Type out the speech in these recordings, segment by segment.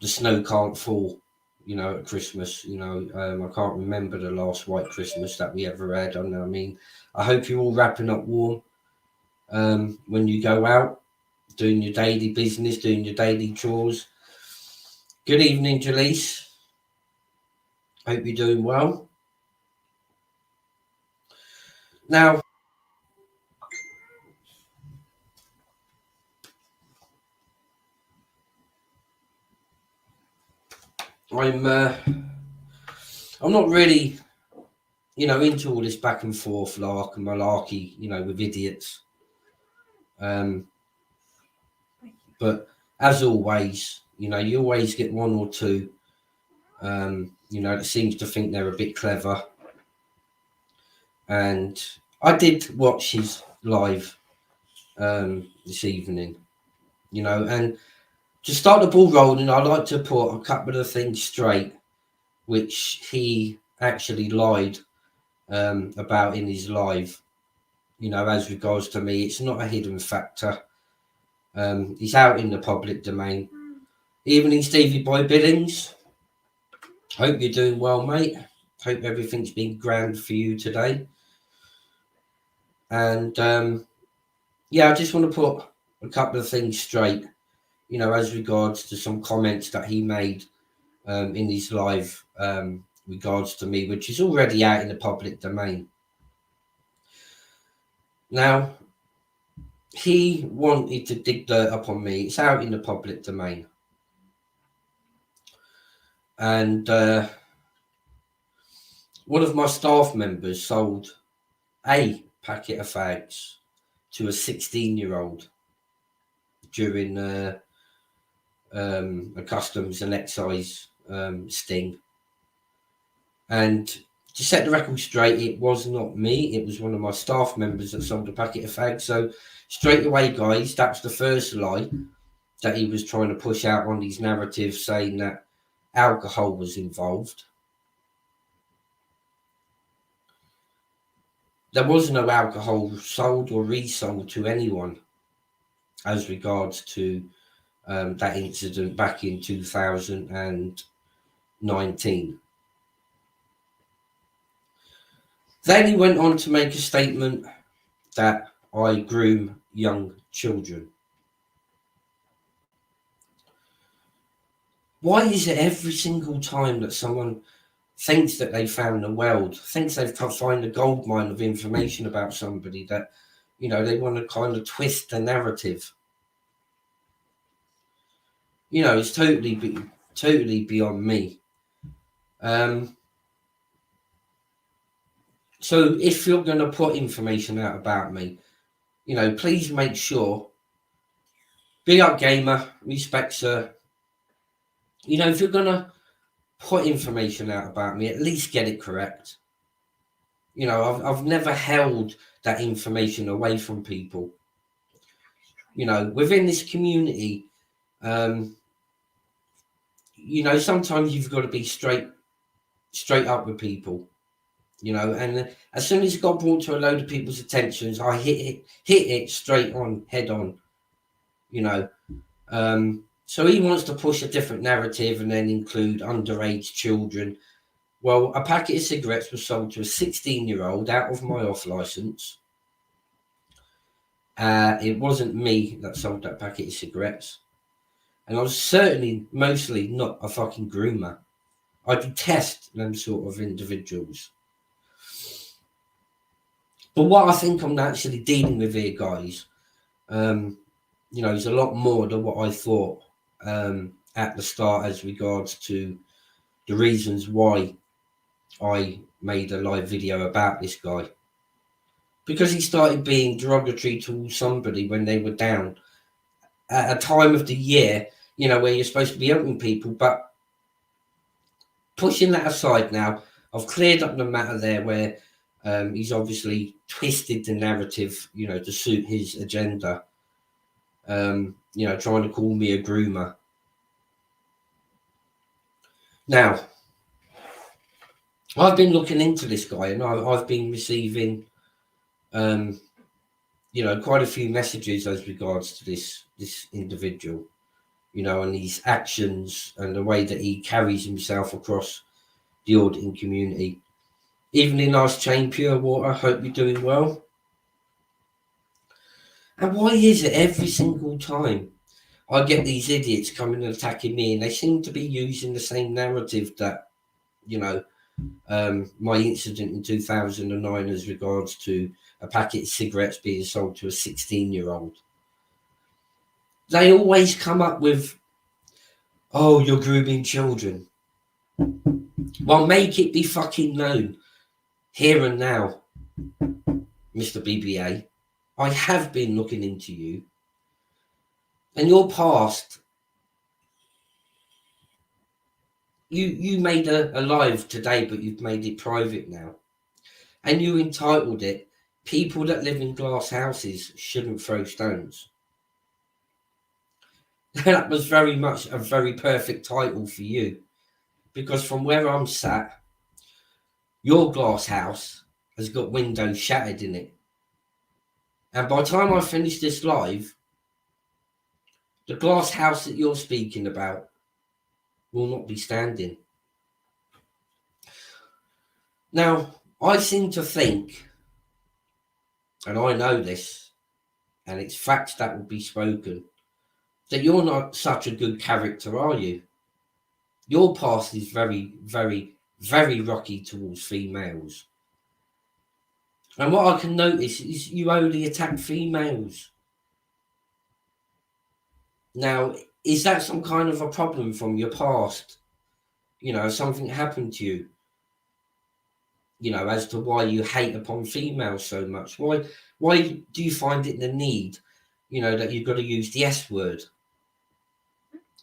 the snow can't fall, you know, at Christmas. You know, I can't remember the last white Christmas that we ever had. I mean, I hope you're all wrapping up warm when you go out, doing your daily business, doing your daily chores. Good evening, Jaleese. Hope you're doing well. Now, I'm not really, you know, into all this back and forth lark and malarkey, you know, with idiots. But as always, you know, you always get one or two, you know, that seems to think they're a bit clever. And I did watch his live this evening, you know, and to start the ball rolling, I'd like to put a couple of things straight, which he actually lied about in his live. You know, as regards to me, it's not a hidden factor. He's out in the public domain. Evening, Stevie Boy Billings. Hope you're doing well, mate. Hope everything's been grand for you today. And yeah, I just want to put a couple of things straight, you know, as regards to some comments that he made in his live regards to me, which is already out in the public domain. Now, he wanted to dig dirt up on me. It's out in the public domain. And one of my staff members sold a packet of fags to a 16-year-old during a customs and excise sting. And to set the record straight, it was not me. It was one of my staff members that sold a packet of fags. So straight away, guys, that's the first lie that he was trying to push out on these narratives, saying that alcohol was involved. There was no alcohol sold or resold to anyone as regards to that incident back in 2019. Then he went on to make a statement that I groom young children. Why is it every single time that someone thinks that they found the world, thinks they've found a gold mine of information about somebody, that, you know, they want to kind of twist the narrative? You know, it's totally beyond me. So if you're going to put information out about me, you know, please make sure, be up gamer, respect sir. You know, if you're going to put information out about me, at least get it correct. You know, I've never held that information away from people. You know, within this community, you know, sometimes you've got to be straight up with people. You know, and as soon as it got brought to a load of people's attentions, I hit it straight on, head on. You know, so he wants to push a different narrative and then include underage children. Well, a packet of cigarettes was sold to a 16-year-old out of my off license. It wasn't me that sold that packet of cigarettes, and I was certainly mostly not a fucking groomer. I detest them sort of individuals. But what I think I'm actually dealing with here, guys, you know, is a lot more than what I thought at the start as regards to the reasons why I made a live video about this guy. Because he started being derogatory to somebody when they were down at a time of the year, you know, where you're supposed to be helping people. But pushing that aside now, I've cleared up the matter there where he's obviously twisted the narrative, you know, to suit his agenda. You know, trying to call me a groomer. Now, I've been looking into this guy, and I've been receiving, you know, quite a few messages as regards to this individual. you know, and his actions and the way that he carries himself across the auditing community. Evening, Nice Chain Pure Water. Hope you're doing well. And why is it every single time I get these idiots coming and attacking me, and they seem to be using the same narrative that, you know, my incident in 2009 as regards to a packet of cigarettes being sold to a 16-year-old. They always come up with, oh, you're grooming children. Well, make it be fucking known here and now, Mr. BBA, I have been looking into you and your past. You made a live today, but you've made it private now. And you entitled it, People That Live in Glass Houses Shouldn't Throw Stones. That was very much a very perfect title for you. Because from where I'm sat, your glass house has got windows shattered in it. And by the time I finish this live, the glass house that you're speaking about will not be standing. Now, I seem to think, and I know this, and it's facts that will be spoken, that you're not such a good character, are you? Your past is very, very, very rocky towards females. And what I can notice is you only attack females. Now, is that some kind of a problem from your past? You know, something happened to you, you know, as to why you hate upon females so much? Why do you find it the need, you know, that you've got to use the S word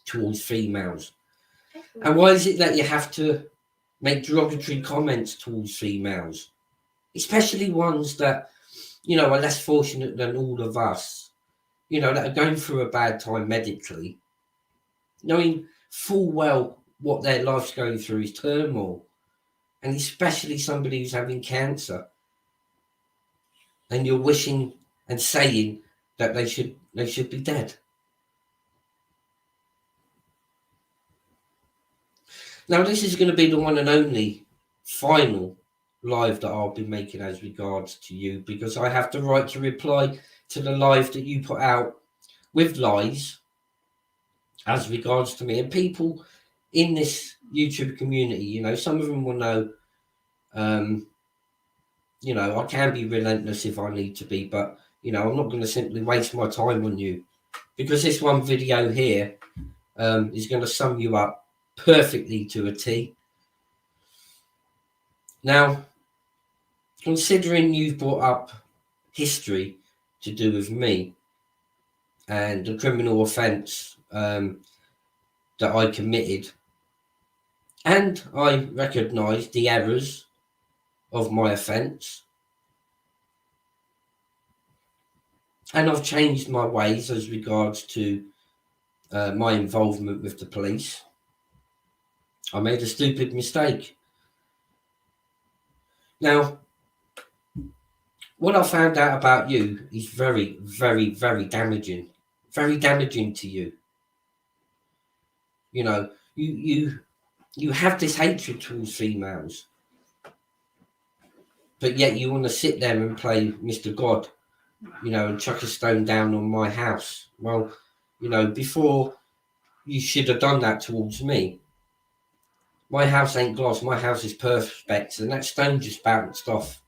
towards females? And why is it that you have to make derogatory comments towards females, especially ones that, you know, are less fortunate than all of us, you know, that are going through a bad time medically, knowing full well what their life's going through is turmoil, and especially somebody who's having cancer, and you're wishing and saying that they should be dead. Now, this is going to be the one and only final live that I'll be making as regards to you, because I have the right to reply to the live that you put out with lies as regards to me. And people in this YouTube community, you know, some of them will know, you know, I can be relentless if I need to be, but, you know, I'm not going to simply waste my time on you, because this one video here is going to sum you up perfectly to a T. Now, considering you've brought up history to do with me and the criminal offence that I committed, and I recognise the errors of my offence, and I've changed my ways as regards to my involvement with the police. I made a stupid mistake. Now, what I found out about you is very, very, very damaging. Very damaging to you. You know, you have this hatred towards females, but yet you want to sit there and play Mr. God, you know, and chuck a stone down on my house. Well, you know, before you should have done that towards me. My house ain't glass, my house is perspex, and that stone just bounced off.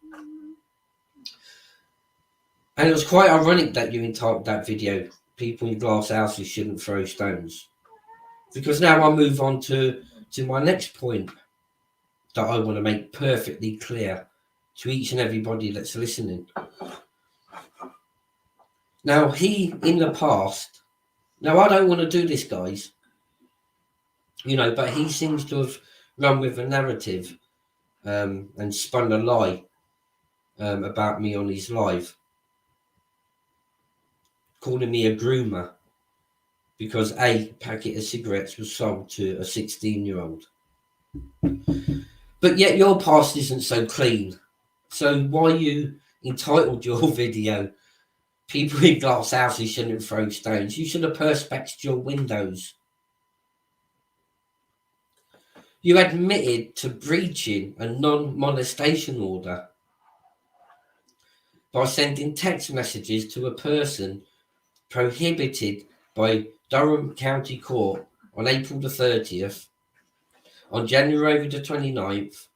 And it was quite ironic that you entitled that video, People in Glass Houses Shouldn't Throw Stones. Because now I move on to my next point that I want to make perfectly clear to each and everybody that's listening. Now, he, in the past, now I don't want to do this, guys, you know, but he seems to have run with a narrative and spun a lie about me on his live, calling me a groomer because a packet of cigarettes was sold to a 16-year-old. But yet your past isn't so clean. So why you entitled your video, People in glass houses shouldn't throw stones. You should have perspexed your windows. You admitted to breaching a non-molestation order by sending text messages to a person prohibited by Durham County Court on April the 30th, on January the 29th,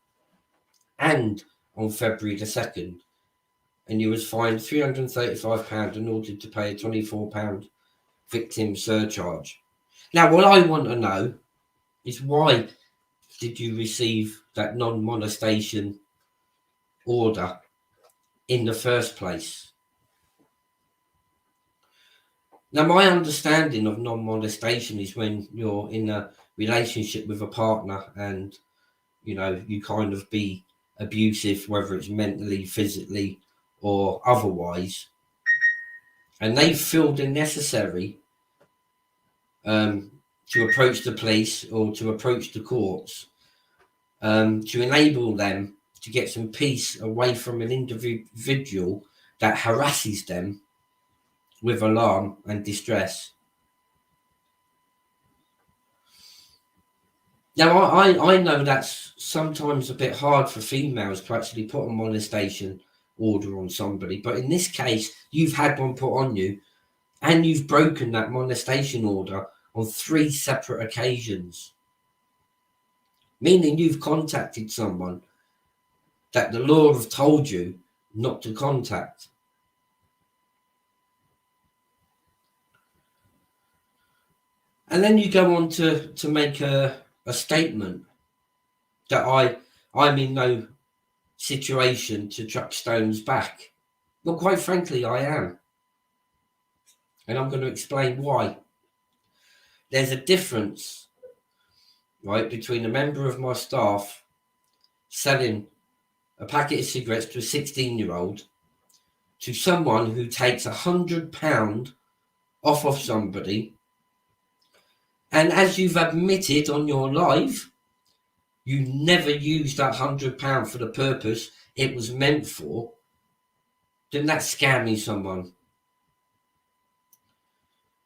and on February the 2nd. And you was fined £335 and ordered to pay a £24 victim surcharge. Now, what I want to know is, why did you receive that non-molestation order in the first place? Now, my understanding of non-molestation is when you're in a relationship with a partner and, you kind of be abusive, whether it's mentally, physically, or otherwise, and they feel the necessary to approach the police or to approach the courts to enable them to get some peace away from an individual that harasses them with alarm and distress. Now, I know that's sometimes a bit hard for females to actually put a molestation order on somebody, but in this case, you've had one put on you, and you've broken that molestation order on 3 separate occasions, meaning you've contacted someone that the law have told you not to contact. And then you go on to make a statement that I'm in no situation to chuck stones back. Well, quite frankly, I am. And I'm going to explain why. There's a difference, right, between a member of my staff selling a packet of cigarettes to a 16-year-old to someone who takes £100 off of somebody. And as you've admitted on your live, you never used that £100 for the purpose it was meant for. Then that's scamming someone.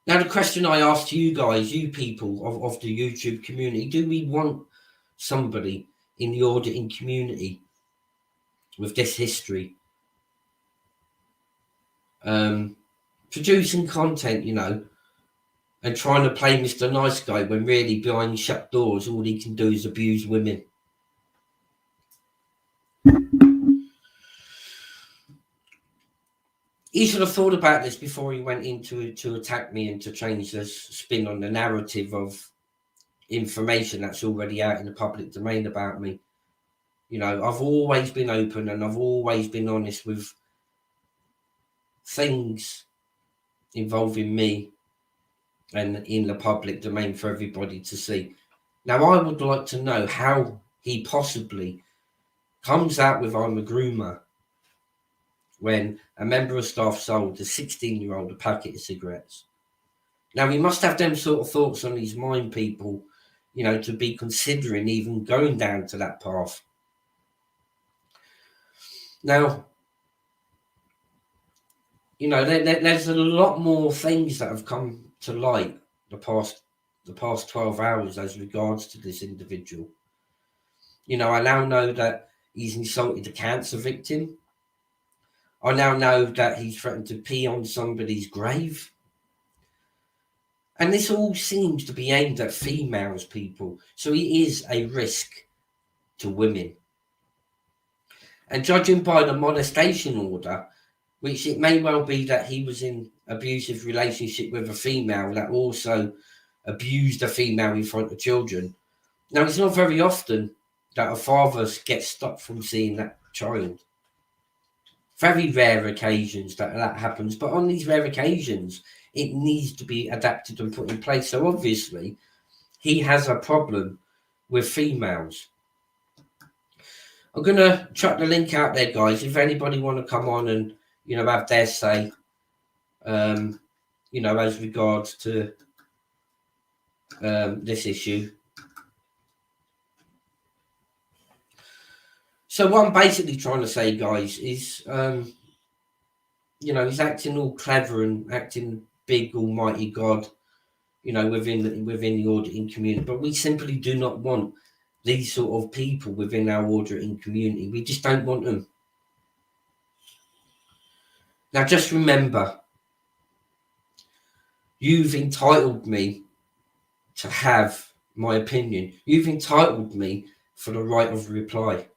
Now, the question I ask you guys, you people of the YouTube community, do we want somebody in the auditing community with this history producing content, and trying to play Mr. Nice Guy when really behind shut doors all he can do is abuse women? He should have thought about this before he went into to attack me and to change the spin on the narrative of information that's already out in the public domain about me. I've always been open and I've always been honest with things involving me and in the public domain for everybody to see. Now, I would like to know how he possibly comes out with "I'm a groomer" when a member of staff sold a 16-year-old a packet of cigarettes. Now, he must have them sort of thoughts on his mind, people, to be considering even going down to that path. Now, there's a lot more things that have come to light the past 12 hours as regards to this individual. I now know that he's insulted a cancer victim. I now know that he's threatened to pee on somebody's grave. And this all seems to be aimed at females, people. So he is a risk to women. And judging by the molestation order, which it may well be that he was in abusive relationship with a female that also abused a female in front of children. Now, it's not very often that a father gets stopped from seeing that child. Very rare occasions that happens, but on these rare occasions, it needs to be adapted and put in place. So obviously, he has a problem with females. I'm going to chuck the link out there, guys. If anybody want to come on and, have their say, as regards to this issue. So what I'm basically trying to say, guys, is you know, he's acting all clever and acting big, almighty God, you know, within the auditing community. But we simply do not want these sort of people within our auditing community. We just don't want them. Now, just remember, you've entitled me to have my opinion. You've entitled me for the right of reply.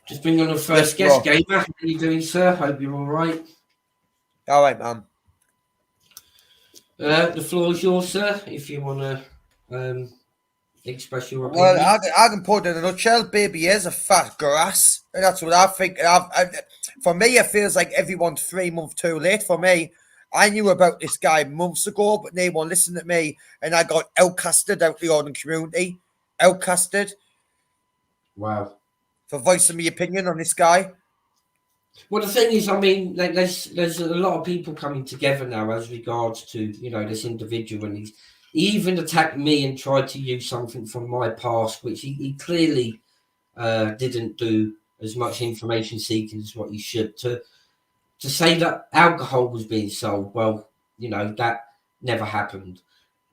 Just bring on the first guest, Gamer. How are you doing, sir? Hope you're all right. All right, man. The floor is yours, sir, if you want to express your opinion. Well, I can put it in a nutshell. Baby is a fat grass. And that's what I think. For me, it feels like everyone's 3 months too late. For me, I knew about this guy months ago, but no one listened to me, and I got outcasted out the auditing community. Outcasted. Wow. For voicing my opinion on this guy. Well, the thing is, I mean, there's a lot of people coming together now as regards to, you know, this individual, and he even attacked me and tried to use something from my past, which he clearly didn't do as much information seeking as what he should. To say that alcohol was being sold, well, you know, that never happened.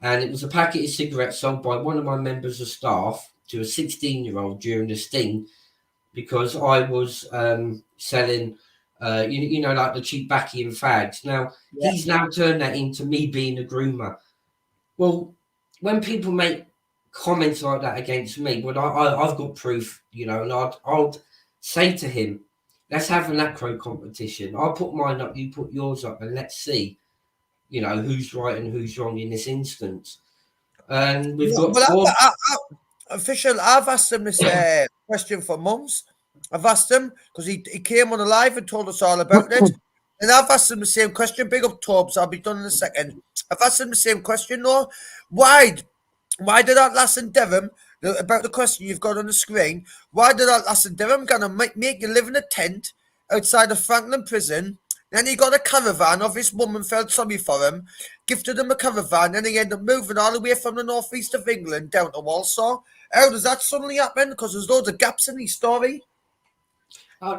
And it was a packet of cigarettes sold by one of my members of staff to a 16-year-old during a sting, because I was selling, you know, like the cheap backy and fags. Now, he's now turned that into me being a groomer. Well, when people make comments like that against me, well, I've got proof, you know, and I'd say to him, let's have an acro competition. I'll put mine up, you put yours up, and let's see, you know, who's right and who's wrong in this instance. And we've got official. I've asked him this question for months. I've asked him because he came on the live and told us all about it. And I've asked him the same question. Big up Tobbs, I'll be done in a second. I've asked him the same question though. Why did that last in Durham, about the question you've got on the screen, why did that last in Durham gonna make you live in a tent outside of Franklin prison? Then he got a caravan of his woman, felt sorry for him, gifted him a caravan, and he ended up moving all the way from the northeast of England down to Walsall. How does that suddenly happen? Because there's loads of gaps in his story. I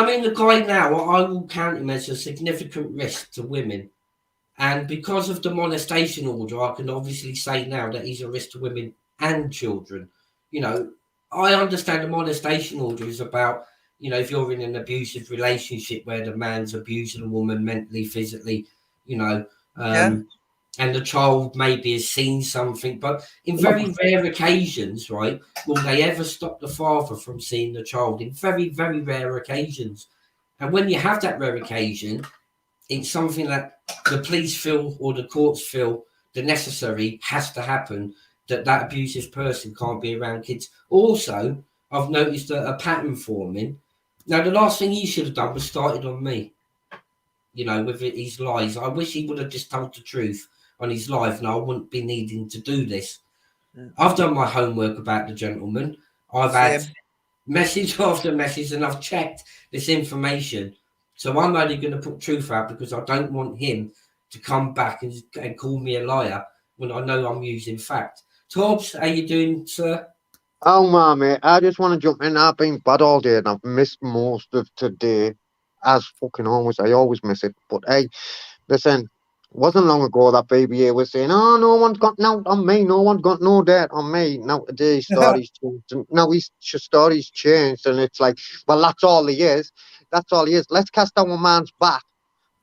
mean, the guy now, I will count him as a significant risk to women. And because of the molestation order, I can obviously say now that he's a risk to women and children. You know, I understand the molestation order is about, you know, if you're in an abusive relationship where the man's abusing a woman mentally, physically, you know, and the child maybe has seen something. But in very rare occasions, right, will they ever stop the father from seeing the child? In very, very rare occasions. And when you have that rare occasion, it's something that the police feel or the courts feel the necessary has to happen, that abusive person can't be around kids. Also, I've noticed a pattern forming. Now, the last thing he should have done was started on me, you know, with his lies. I wish he would have just told the truth on his life, and I wouldn't be needing to do this. I've done my homework about the gentleman. I've had message after message, and I've checked this information. So I'm only going to put truth out because I don't want him to come back and call me a liar when I know I'm using fact. Tobbs, how you doing, sir? Oh, my mate, I just want to jump in. I've been bad all day and I've missed most of today. As fucking always, I always miss it. But hey, listen, it wasn't long ago that baby A was saying, oh, no one's got no on me, no one's got no dirt on me. Now today's story's changed. And now his story's changed, and it's like, well, that's all he is. That's all he is. Let's cast our minds back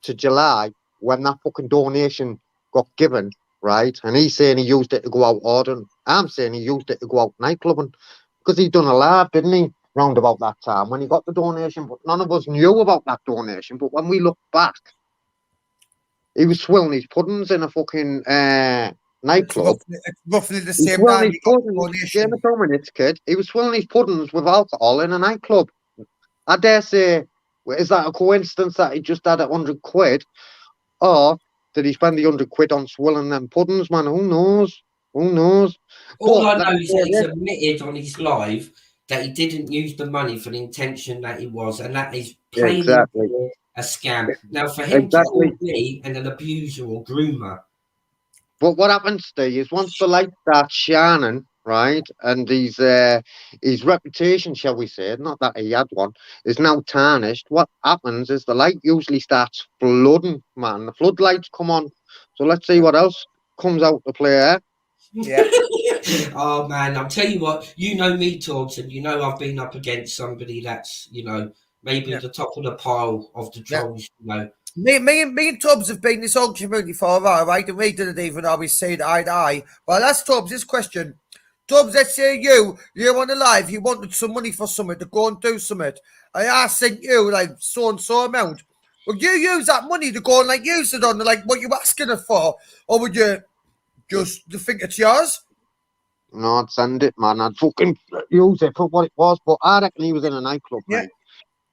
to July when that fucking donation got given, right? And he's saying he used it to go out ordering. I'm saying he used it to go out nightclubbing because he done a live, didn't he? Round about that time when he got the donation, but none of us knew about that donation. But when we look back, he was swilling his puddings in a fucking nightclub. It's roughly the same time he got the donation. Game of 2 minutes, kid. He was swilling his puddings with alcohol in a nightclub. I dare say, is that a coincidence that he just had 100 quid? Or did he spend the 100 quid on swilling them puddings, man? Who knows? Who knows? All I know is that he's admitted on his live that he didn't use the money for the intention that it was, and that is plain a scam. Now, for him to call me an abuser or groomer. But what happens, Steve, is once the light starts shining right? And his reputation, shall we say, not that he had one, is now tarnished. What happens is the light usually starts flooding, man. The floodlights come on. So let's see what else comes out to play here. Yeah. Oh man, I'll tell you what, you know me, Torbs, and you know I've been up against somebody that's, maybe Yeah. the top of the pile of the Yeah. trolls, Me and Tubbs have been in this old community for a while, right? And we didn't even always say eye to eye. Well, that's Tubbs' this question. Tubbs, let's say you're on the live, you wanted some money for something to go and do something. I sent you like so and so amount. Would you use that money to go and like use it on like what you were asking it for? Or would you just think it's yours? No, I'd send it, man. I'd fucking use it for what it was. But I reckon he was in a nightclub, Yeah. mate.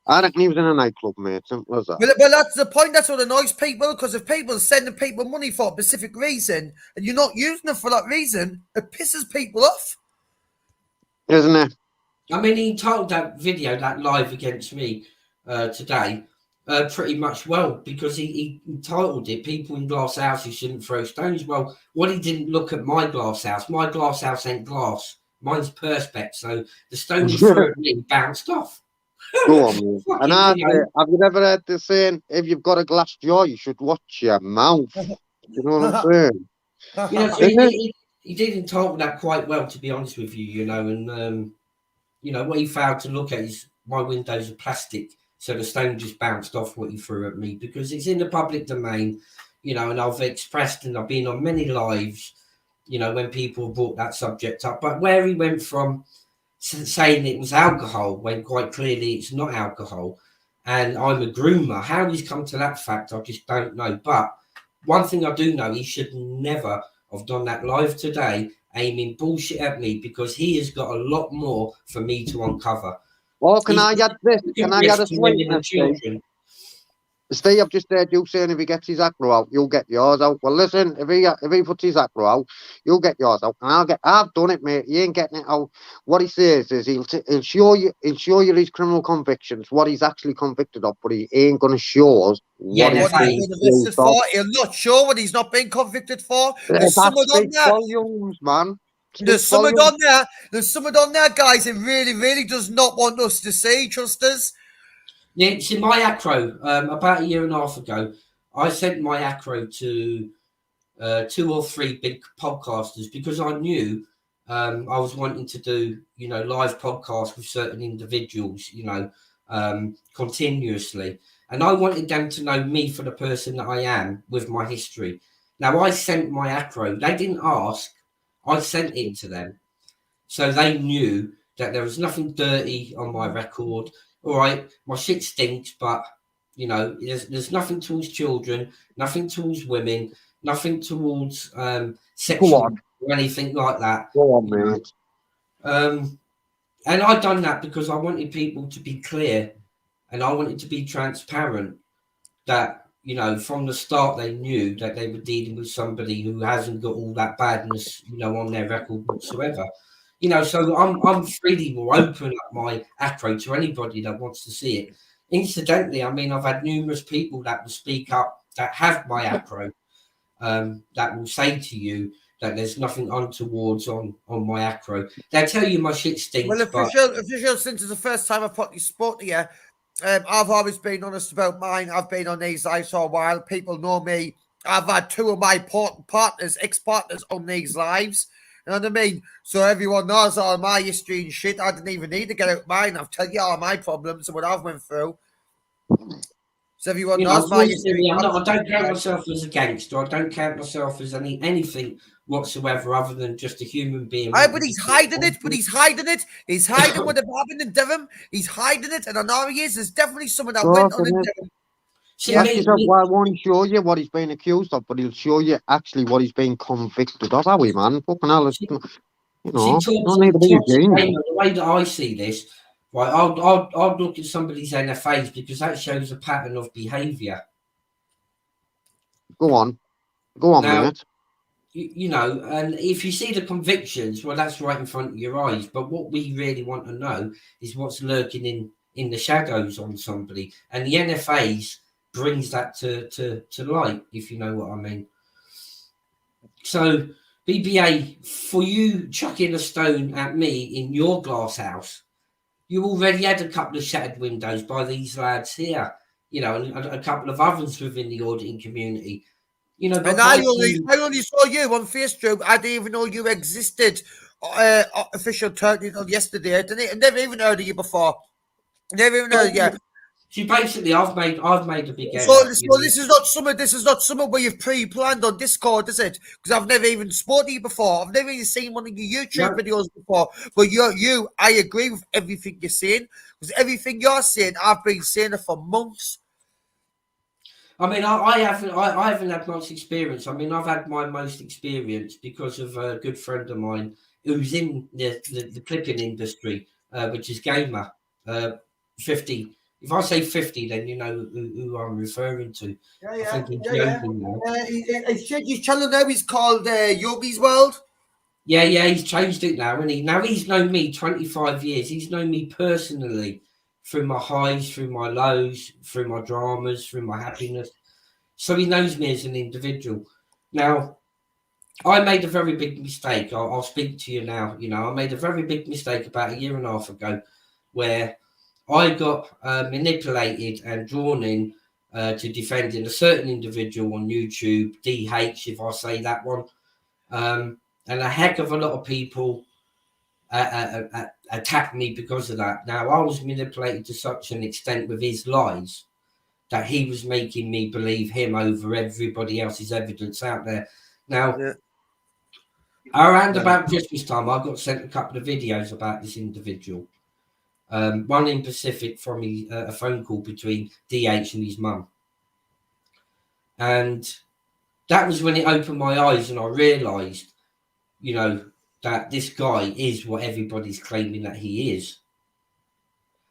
I reckon he was in a nightclub, mate. Simple as that. Well, that's the point. That's what annoys people. Because if people are sending people money for a specific reason and you're not using it for that reason, it pisses people off. Isn't it? I mean, he told that video, that live against me today, pretty much well, because he entitled it, people in glass houses shouldn't throw stones. Well, what he didn't look at my glass house ain't glass. Mine's perspex, so the stone he threw at me bounced off. Go on, mate. And Fucking, I'd say, have you ever heard the saying, if you've got a glass jaw, you should watch your mouth? You know what I'm saying? so he did entitle that quite well, to be honest with you, and what he failed to look at is my windows are plastic, so the stone just bounced off what he threw at me, because it's in the public domain, and I've expressed, and I've been on many lives, when people brought that subject up, but where he went from saying it was alcohol when quite clearly it's not alcohol, and I'm a groomer, how he's come to that fact, I just don't know. But one thing I do know, he should never have done that live today aiming bullshit at me, because he has got a lot more for me to uncover. Oh, can I add this? Can I add a sweetness, Steve? Steve, I've just heard you saying if he gets his acro out, you'll get yours out. Well, listen, if he puts his acro out, you'll get yours out. And I've done it, mate. You ain't getting it out. What he says is he'll show you his criminal convictions, what he's actually convicted of, but he ain't gonna show us what he's been convicted for. He'll not show what he's not being convicted for. There's something on there. Volumes, man. There's something on there. There's something on there, guys. It really, really does not want us to see. Trust us. Yeah, see, my acro, about a year and a half ago, I sent my acro to 2 or 3 big podcasters, because I knew I was wanting to do, live podcasts with certain individuals, continuously. And I wanted them to know me for the person that I am with my history. Now, I sent my acro. They didn't ask. I sent it to them. So they knew that there was nothing dirty on my record. All right, my shit stinks, but there's nothing towards children, nothing towards women, nothing towards sexual or anything like that. Go on, mate. And I done that because I wanted people to be clear, and I wanted to be transparent. That from the start they knew that they were dealing with somebody who hasn't got all that badness, on their record whatsoever. So I'm freely will open up my acro to anybody that wants to see it. Incidentally, I mean, I've had numerous people that will speak up that have my acro, that will say to you that there's nothing untowards on my acro. They'll tell you my shit stinks. Well, official, since it's the first time I've probably spoke to you, I've always been honest about mine. I've been on these lives for a while. People know me. I've had 2 of my ex-partners on these lives. You know what I mean? So everyone knows all my history and shit. I didn't even need to get out mine. I've tell you all my problems and what I've went through. So everyone knows my history. I don't count myself as a gangster. I don't count myself as anything whatsoever other than just a human being. But he's hiding it. He's hiding what happened in Durham. He's hiding it, and I know he is. There's definitely someone that went on in Durham. Why won't he show you what he's been accused of, but he'll show you actually what he's been convicted of, are we, man? Fucking hell, don't need to be a genius. The way that I see this, right, I'll look at somebody's NFAs, because that shows a pattern of behaviour. Go on, now, mate. And if you see the convictions, well, that's right in front of your eyes. But what we really want to know is what's lurking in the shadows on somebody, and the NFAs brings that to light, if you know what I mean. So BBA, for you chucking a stone at me in your glass house, you already had a couple of shattered windows by these lads here, you know, and a couple of others within the auditing community. You know, but And I only saw you on Facebook. I didn't even know you existed. Official turned it on yesterday. I never even heard of you before. Never even heard of you. see, basically, I've made a big So, error. so this is not something. This is not something where you've pre-planned on Discord, is it? Because I've never even spoken to you before. I've never even seen one of your YouTube videos before. But I agree with everything you're saying, because everything you're saying, I've been saying it for months. I mean, I haven't had much experience. I mean, I've had my most experience because of a good friend of mine who's in the clipping industry, which is Gamer 50. If I say 50, then you know who I'm referring to. I think he's joking now. His channel now is called Yogi's World. Yeah, he's changed it now, and he's known me 25 years. He's known me personally through my highs, through my lows, through my dramas, through my happiness. So he knows me as an individual. Now, I made a very big mistake. I'll speak to you now. You know, I made a very big mistake about a year and a half ago where I got manipulated and drawn in to defending a certain individual on YouTube, DH, if I say that one. And a heck of a lot of people attacked me because of that. Now, I was manipulated to such an extent with his lies that he was making me believe him over everybody else's evidence out there. Now, around about Christmas time, I got sent a couple of videos about this individual. One in Pacific from a phone call between DH and his mum. And that was when it opened my eyes and I realised, you know, that this guy is what everybody's claiming that he is.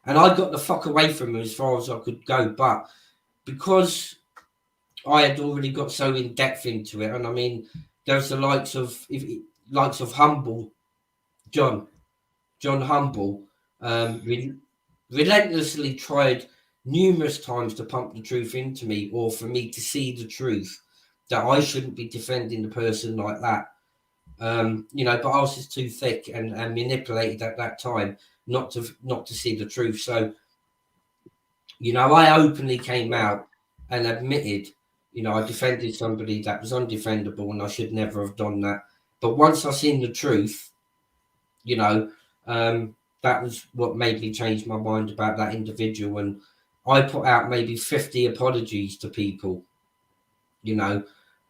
And I got the fuck away from him as far as I could go. But because I had already got so in depth into it, and I mean, there's the likes of Humble, John Humble, relentlessly tried numerous times to pump the truth into me, or for me to see the truth that I shouldn't be defending a person like that. You know, but I was just too thick and manipulated at that time not to see the truth. So, you know, I openly came out and admitted, you know, I defended somebody that was undefendable and I should never have done that. But once I seen the truth, you know, that was what made me change my mind about that individual. And I put out maybe 50 apologies to people, you know.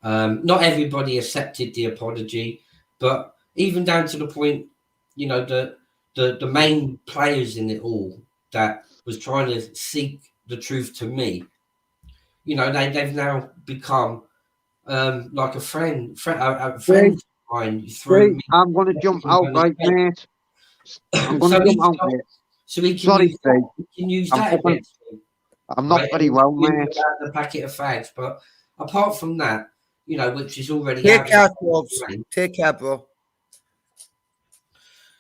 Not everybody accepted the apology, but even down to the point, you know, the main players in it all that was trying to seek the truth to me, you know, they've now become like a friend of mine. I'm going to jump out, right, mate. I'm going to jump out, mate. So he can Sorry, use that, he can use that against me. I'm not very well, mate. The packet of fags, but apart from that, you know, which is already Take care, folks. Take care, bro.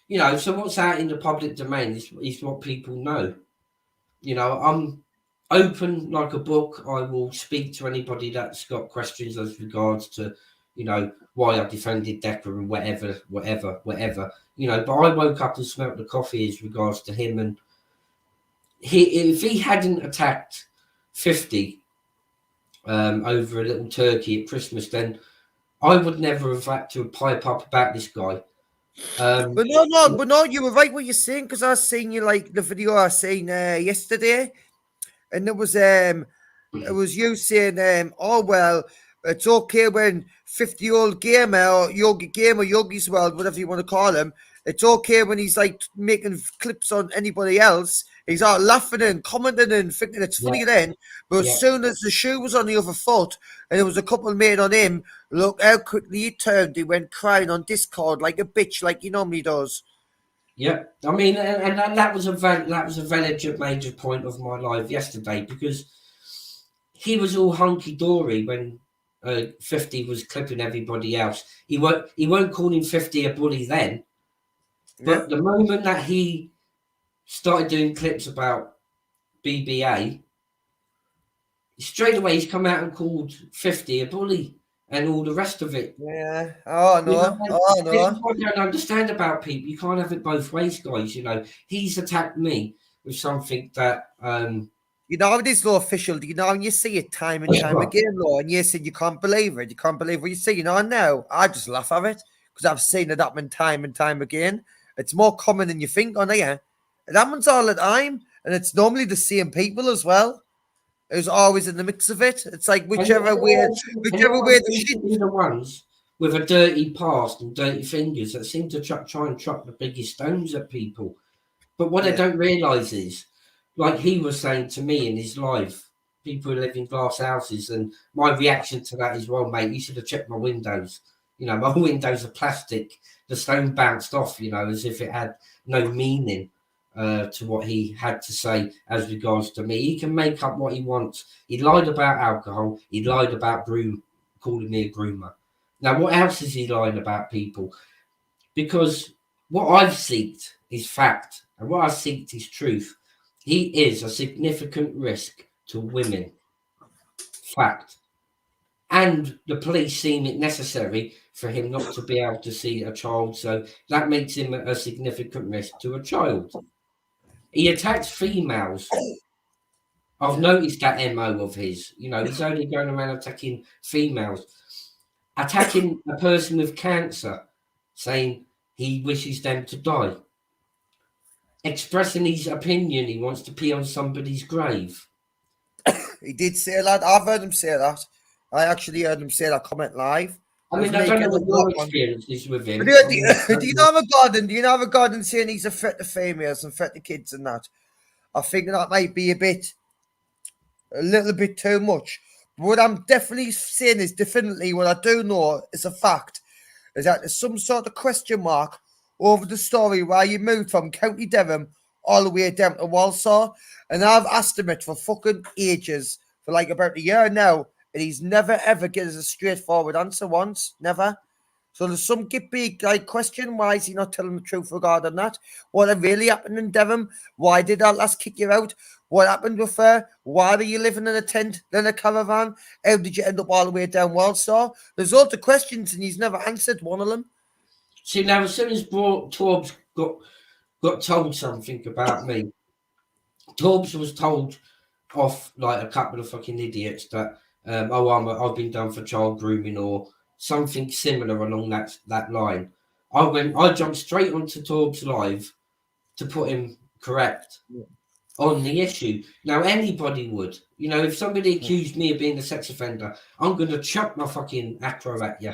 You know, so what's out in the public domain is what people know. You know, I'm open like a book. I will speak to anybody that's got questions as regards to, you know, why I defended Decker and whatever. You know, but I woke up and smelt the coffee as regards to him, and if he hadn't attacked 50 over a little turkey at Christmas, then I would never have had to pipe up about this guy. But no, you were right what you're saying, because I seen you, like the video I seen yesterday, and it was you saying, oh well, it's okay when 50-year-old gamer or Yogi's World, whatever you want to call him, it's okay when he's like making clips on anybody else. He's out laughing and commenting and thinking it's funny then. But as soon as the shoe was on the other foot and there was a couple made on him, look how quickly he turned. He went crying on Discord like a bitch, like he normally does. Yeah, I mean, and that was a valid major point of my live yesterday, because he was all hunky dory when 50 was clipping everybody else. He weren't calling 50 a bully then, but the moment that he started doing clips about BBA, straight away he's come out and called 50 a bully. and all the rest of it. Yeah. Oh You know, no. Oh this is no. what I don't understand about people. You can't have it both ways, guys. You know, he's attacked me with something that You know it is law official. You know, and you see it time and time again, law, and you said you can't believe it. You can't believe what you see. You know, now I just laugh at it because I've seen it happen time and time again. It's more common than you think, on here. It happens all the time, and it's normally the same people as well. Who's always in the mix of it. It's like whichever way the shit. the ones with a dirty past and dirty fingers that seem to try and chuck the biggest stones at people. But what they don't realise is, like he was saying to me in his life, people who live in glass houses, and my reaction to that is, well, mate, you should have checked my windows. You know, my windows are plastic. The stone bounced off, you know, as if it had no meaning to what he had to say as regards to me. He can make up what he wants. He lied about alcohol. He lied about calling me a groomer. Now, what else is he lying about, people? Because what I've seeked is fact, and what I've seeked is truth. He is a significant risk to women. Fact. And the police seem it necessary for him not to be able to see a child, so that makes him a significant risk to a child. He attacks females. I've noticed that MO of his. You know, he's only going around attacking females. Attacking a person with cancer, saying he wishes them to die. Expressing his opinion, he wants to pee on somebody's grave. He did say that. I've heard him say that. I actually heard him say that comment live. I mean, I don't know what your experience is with him. Do you know have a garden? Do you know have a garden saying he's a threat to females and threat to kids and that? I think that might be a little bit too much. But what I'm definitely saying is definitely what I do know is a fact is that there's some sort of question mark over the story where you moved from County Durham all the way down to Walsall, and I've asked him it for fucking ages, for like about a year now, and he's never ever given us a straightforward answer once, never. So there's some big like question, why is he not telling the truth regarding that? What really happened in Durham? Why did that last kick you out? What happened with her? Why are you living in a tent, then a caravan? How did you end up all the way down Walsall? There's lots of questions and he's never answered one of them. See, now as soon as Torbs got told something about me, Torbs was told off like a couple of fucking idiots that I've been done for child grooming or something similar along that line. I jumped straight onto Torbs live to put him correct on the issue. Now anybody would, you know, if somebody accused me of being a sex offender, I'm going to chuck my fucking acro at you.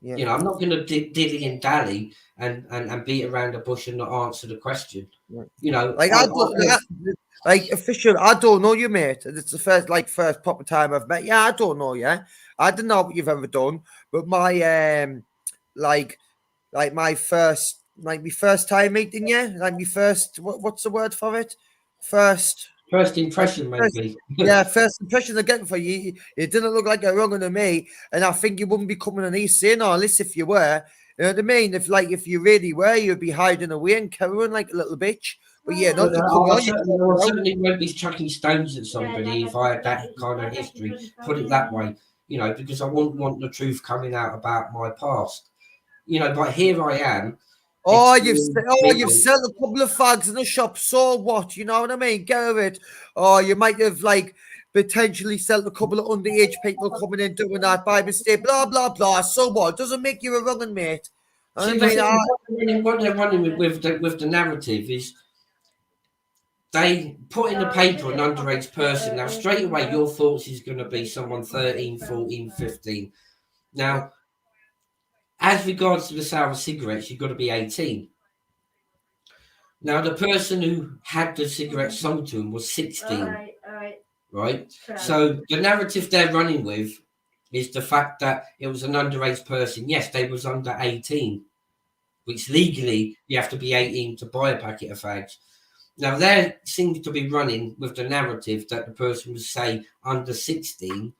Yeah. You know, I'm not going to dilly and dally and beat around the bush and not answer the question. Yeah. You know, like official, I don't know you, mate. It's the first proper time I've met you. I don't know you. I don't know what you've ever done, but my my first time meeting you, like my first what's the word for it? First impression, maybe. First impression I'm getting for you. It didn't look like a wrong to me, and I think you wouldn't be coming on these saying all this if you were. You know what I mean? If you really were, you'd be hiding away and carrying like a little bitch. But yeah, not I certainly won't be chucking stones at somebody if I had that kind of history. Put it that way, you know, because I wouldn't want the truth coming out about my past. You know, but here I am. You've sold a couple of fags in the shop. So what? You know what I mean? Get over it. You might have potentially sold a couple of underage people coming in doing that by mistake. Blah blah blah. So what? Doesn't make you a wrong mate. What they're running with the narrative is they put in the paper an underage person. Now straight away your thoughts is going to be someone 13, 14, 15. Now, as regards to the sale of cigarettes, you've got to be 18. Now, the person who had the cigarettes sold to him was 16. Right? So the narrative they're running with is the fact that it was an underage person. Yes, they was under 18, which legally you have to be 18 to buy a packet of fags. Now, they seem to be running with the narrative that the person was, say, under 16,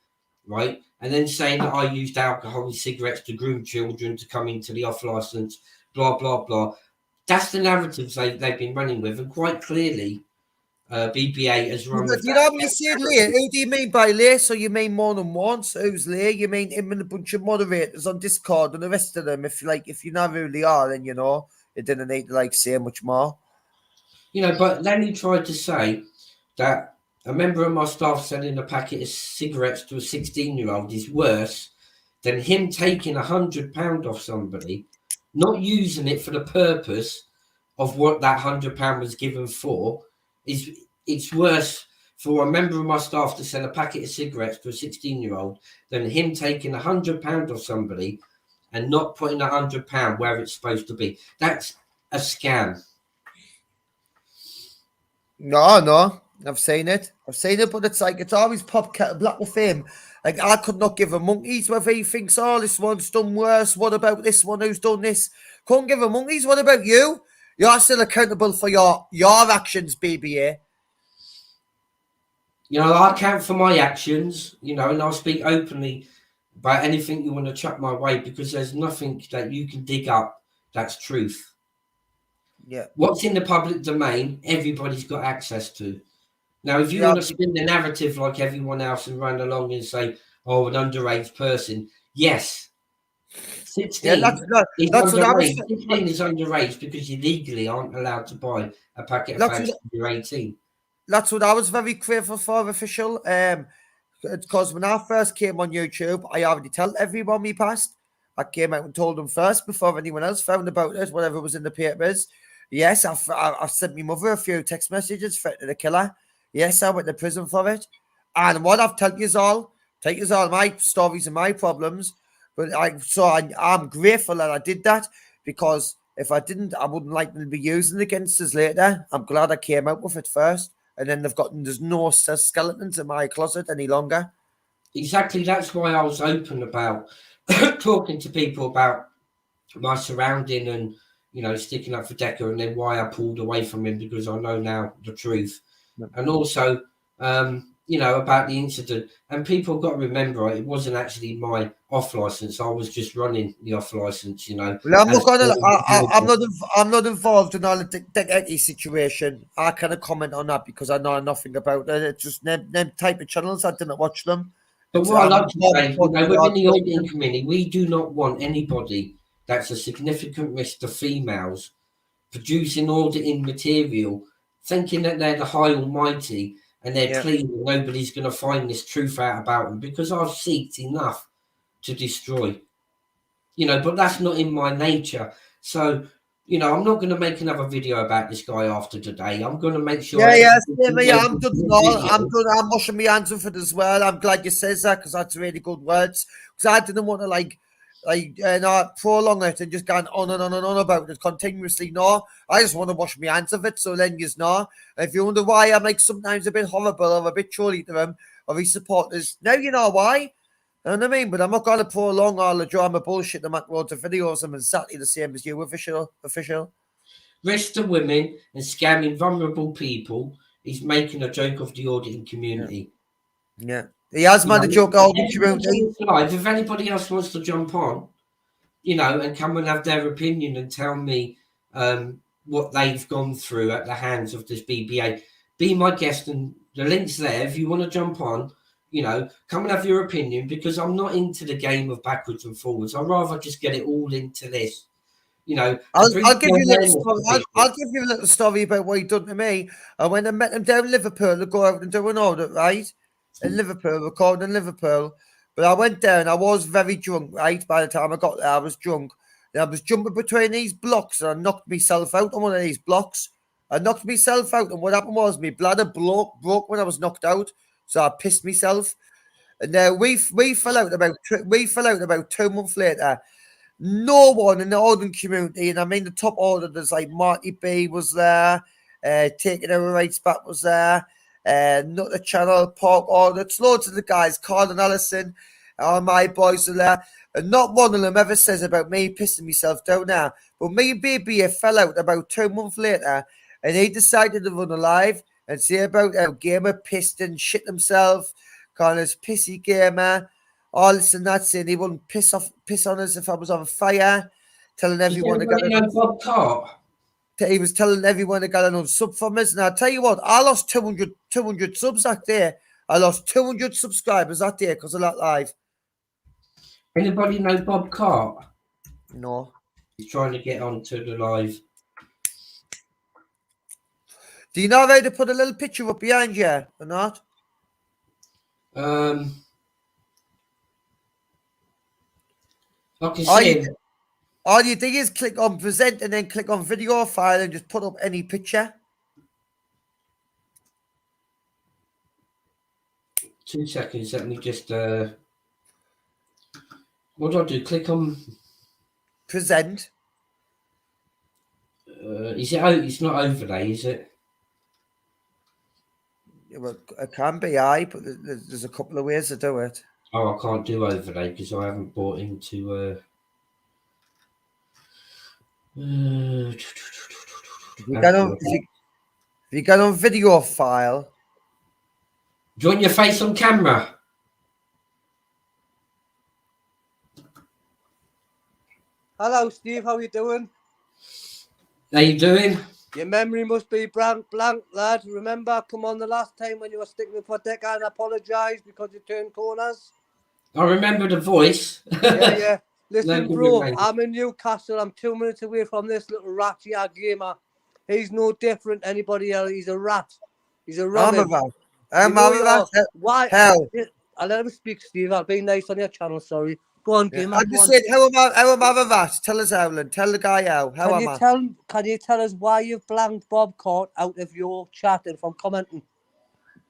right? And then saying that I used alcohol and cigarettes to groom children to come into the off license, blah, blah, blah. That's the narratives they've been running with. And quite clearly, BBA has run with You that. know when you say lay, who do you mean by lay? So you mean more than once? Who's lay? You mean him and a bunch of moderators on Discord and the rest of them? If you know who they are, then you know it didn't need to say much more. You know, but Lenny tried to say that a member of my staff selling a packet of cigarettes to a 16-year-old is worse than him taking £100 off somebody, not using it for the purpose of what that £100 was given for. It's worse for a member of my staff to sell a packet of cigarettes to a 16-year-old than him taking £100 off somebody and not putting £100 where it's supposed to be. That's a scam. No, I've seen it, but it's always pop kettle black with him. Like, I could not give a monkey's whether he thinks, oh, this one's done worse. What about this one who's done this? Couldn't give a monkey's. What about you? You're still accountable for your actions, BBA. You know, I account for my actions, you know, and I'll speak openly about anything you want to chuck my way because there's nothing that you can dig up that's truth. Yeah. What's in the public domain, everybody's got access to. Now, if you want to spin the narrative like everyone else and run along and say, oh, an underage person, yes. 16 that's is underage. 16 is underage because you legally aren't allowed to buy a packet of fags when you're 18. That's what I was very grateful for, official. Because when I first came on YouTube, I already told everyone we passed. I came out and told them first before anyone else found about it, whatever was in the papers. Yes, I've sent my mother a few text messages threatening to kill her. Yes, I went to prison for it. And what I've told you all my stories and my problems. But I'm grateful that I did that because if I didn't, I wouldn't like them to be using it against us later. I'm glad I came out with it first. And then there's no skeletons in my closet any longer. Exactly. That's why I was open about talking to people about my surrounding and, you know, sticking up for Decker, and then why I pulled away from him because I know now the truth. And also, you know, about the incident. And people got to remember, it wasn't actually my off license. I was just running the off license, you know. Well, I'm not involved in all the Decky situation. I cannot comment on that because I know nothing about it. It's just them type of channels. I didn't watch them. But what I like to say, you know, within the auditing community, we do not want anybody that's a significant risk to females producing auditing material, thinking that they're the high almighty and they're clean and nobody's going to find this truth out about them, because I've seeked enough to destroy. You know, but that's not in my nature. So, you know, I'm not going to make another video about this guy after today. I'm going to make sure. I'm done. I'm washing my hands of it as well. I'm glad you says that because that's really good words. Because I didn't want to prolong it and just going on and on and on about it continuously. No, I just want to wash my hands of it. So then you know, if you wonder why I'm sometimes a bit horrible or a bit trolly to them or his supporters, now you know why. You know what I mean? But I'm not going to prolong all the drama bullshit and make loads of videos. I'm exactly the same as you, official. Risk to women and scamming vulnerable people. He's making a joke of the auditing community. Yeah. He has made a joke of the community. If anybody else wants to jump on, you know, and come and have their opinion and tell me what they've gone through at the hands of this BBA, be my guest, and the link's there. If you want to jump on, you know, come and have your opinion, because I'm not into the game of backwards and forwards. I'd rather just get it all into this. You know, I'll give you a little story about what he done to me. When I met him down in Liverpool to go out and do an audit, right? In Liverpool, recording in Liverpool. But I went down, I was very drunk, right? By the time I got there, I was drunk. And I was jumping between these blocks and I knocked myself out on one of these blocks. I knocked myself out, and what happened was my bladder broke when I was knocked out. So I pissed myself. And we fell out about 2 months later. No one in the auditing community, and I mean the top auditors like Marty B was there, Taking Our Rights Back was there, Not the Channel, Park Audits, loads of the guys, Carl and Allison, all my boys are there, and not one of them ever says about me pissing myself down there. But me and Baby fell out about 2 months later, and he decided to run a live and say about how Gamer pissed and shit himself, calling us pissy Gamer. All this and that, saying he wouldn't piss on us if I was on fire, telling everyone to Bob Cart? he was telling everyone to get an unsub from us. And I tell you what, I lost 200 subs that day. I lost 200 subscribers that day because of that live. Anybody know Bob Cart? No. He's trying to get onto the live. Do you know how to put a little picture up behind you or not? I can see him. All you do is click on present and then click on video file and just put up any picture. 2 seconds. Let me just. What do I do? Click on. Present. Is it? Oh, it's not overlay, is it? Well, it can be, but there's a couple of ways to do it. Oh, I can't do overlay because I haven't bought into. If you get on video file. Do you want your face on camera? Hello, Steve. How you doing? How you doing? Your memory must be blank, lad. Remember, come on the last time when you were sticking me for a deck and apologise because you turned corners? I remember the voice. Yeah. Listen, No, bro, mate. I'm in Newcastle. I'm 2 minutes away from this little ratty gamer. He's no different than anybody else. He's a rat. He's a rat. I'm a rat. Why? Hell. I'll let him speak, Steve. I'll be nice on your channel, sorry. Go on, gamer. I just said, how am I a rat? Tell us, Howland. Tell the guy how. How am I? Can you tell us why you've blanked Bob Court out of your chat and from commenting?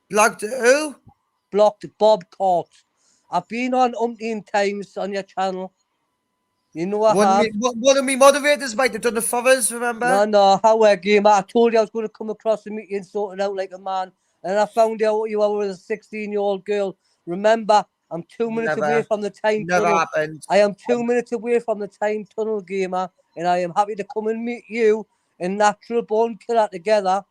Blocked who? Blocked Bob Court. I've been on umpteen times on your channel. You know I have. One of me moderators might have done the for us, remember? No, how gamer. I told you I was going to come across and meet you and sort it out like a man. And I found out you were a 16-year-old girl. Remember, I'm 2 minutes away from the time tunnel. Happened. I am 2 minutes away from the time tunnel, gamer. And I am happy to come and meet you in Natural Born Killer together.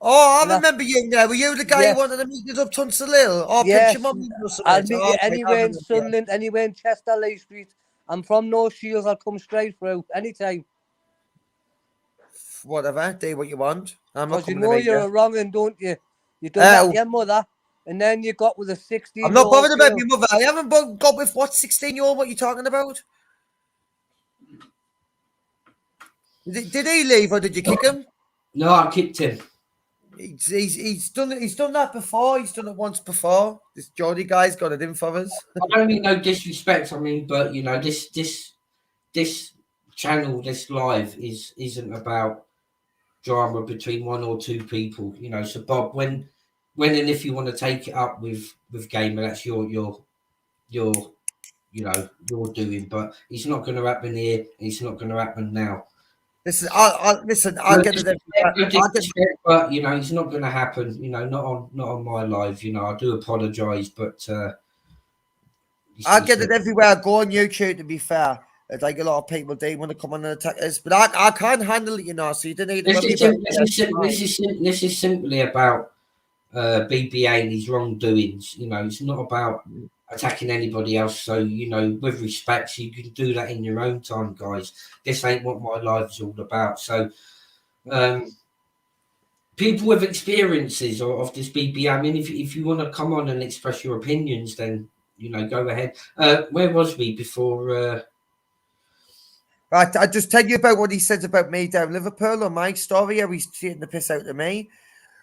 Oh, I remember you now. Were you the guy Yes. who wanted to meet us up Tunstall Hill? Or Yes. Picture Mum or something? I'll meet you anywhere in Sunderland, anywhere in Chester Leigh Street. I'm from North Shields. I'll come straight through anytime. Whatever, do what you want. I'm not Because you coming know to meet you're you. a wrong'un, don't you? You done that to your mother, and then you got with a 16-year-old I'm not bothered about girl. your mother. I haven't got with what 16-year-old. What are you talking about? Did he leave or did you kick him? No, I kicked him. He's done it. He's done that before. He's done it once before. This Geordie guy's got it in for us. I don't mean no disrespect. I mean, but you know, this channel, this live isn't about drama between one or two people. You know, so Bob, when and if you want to take it up with Gamer, that's your you know your doing. But it's not going to happen here. And it's not going to happen now. Listen, I'll get it. But you know, it's not going to happen. You know, not on my live. You know, I do apologise, but I get it everywhere I go on YouTube. To be fair, it's like a lot of people do want to come on and attack us, but I can't handle it, you know. So you don't need to. This is simply about BBA and his wrongdoings. You know, it's not about attacking anybody else. So you know, with respect, you can do that in your own time, guys. This ain't what my life's all about. So people with experiences of this BBA, I mean, if you want to come on and express your opinions, then you know, go ahead. Where was we before? Right, I just tell you about what he said about me down Liverpool on my story. How he's taking the piss out of me.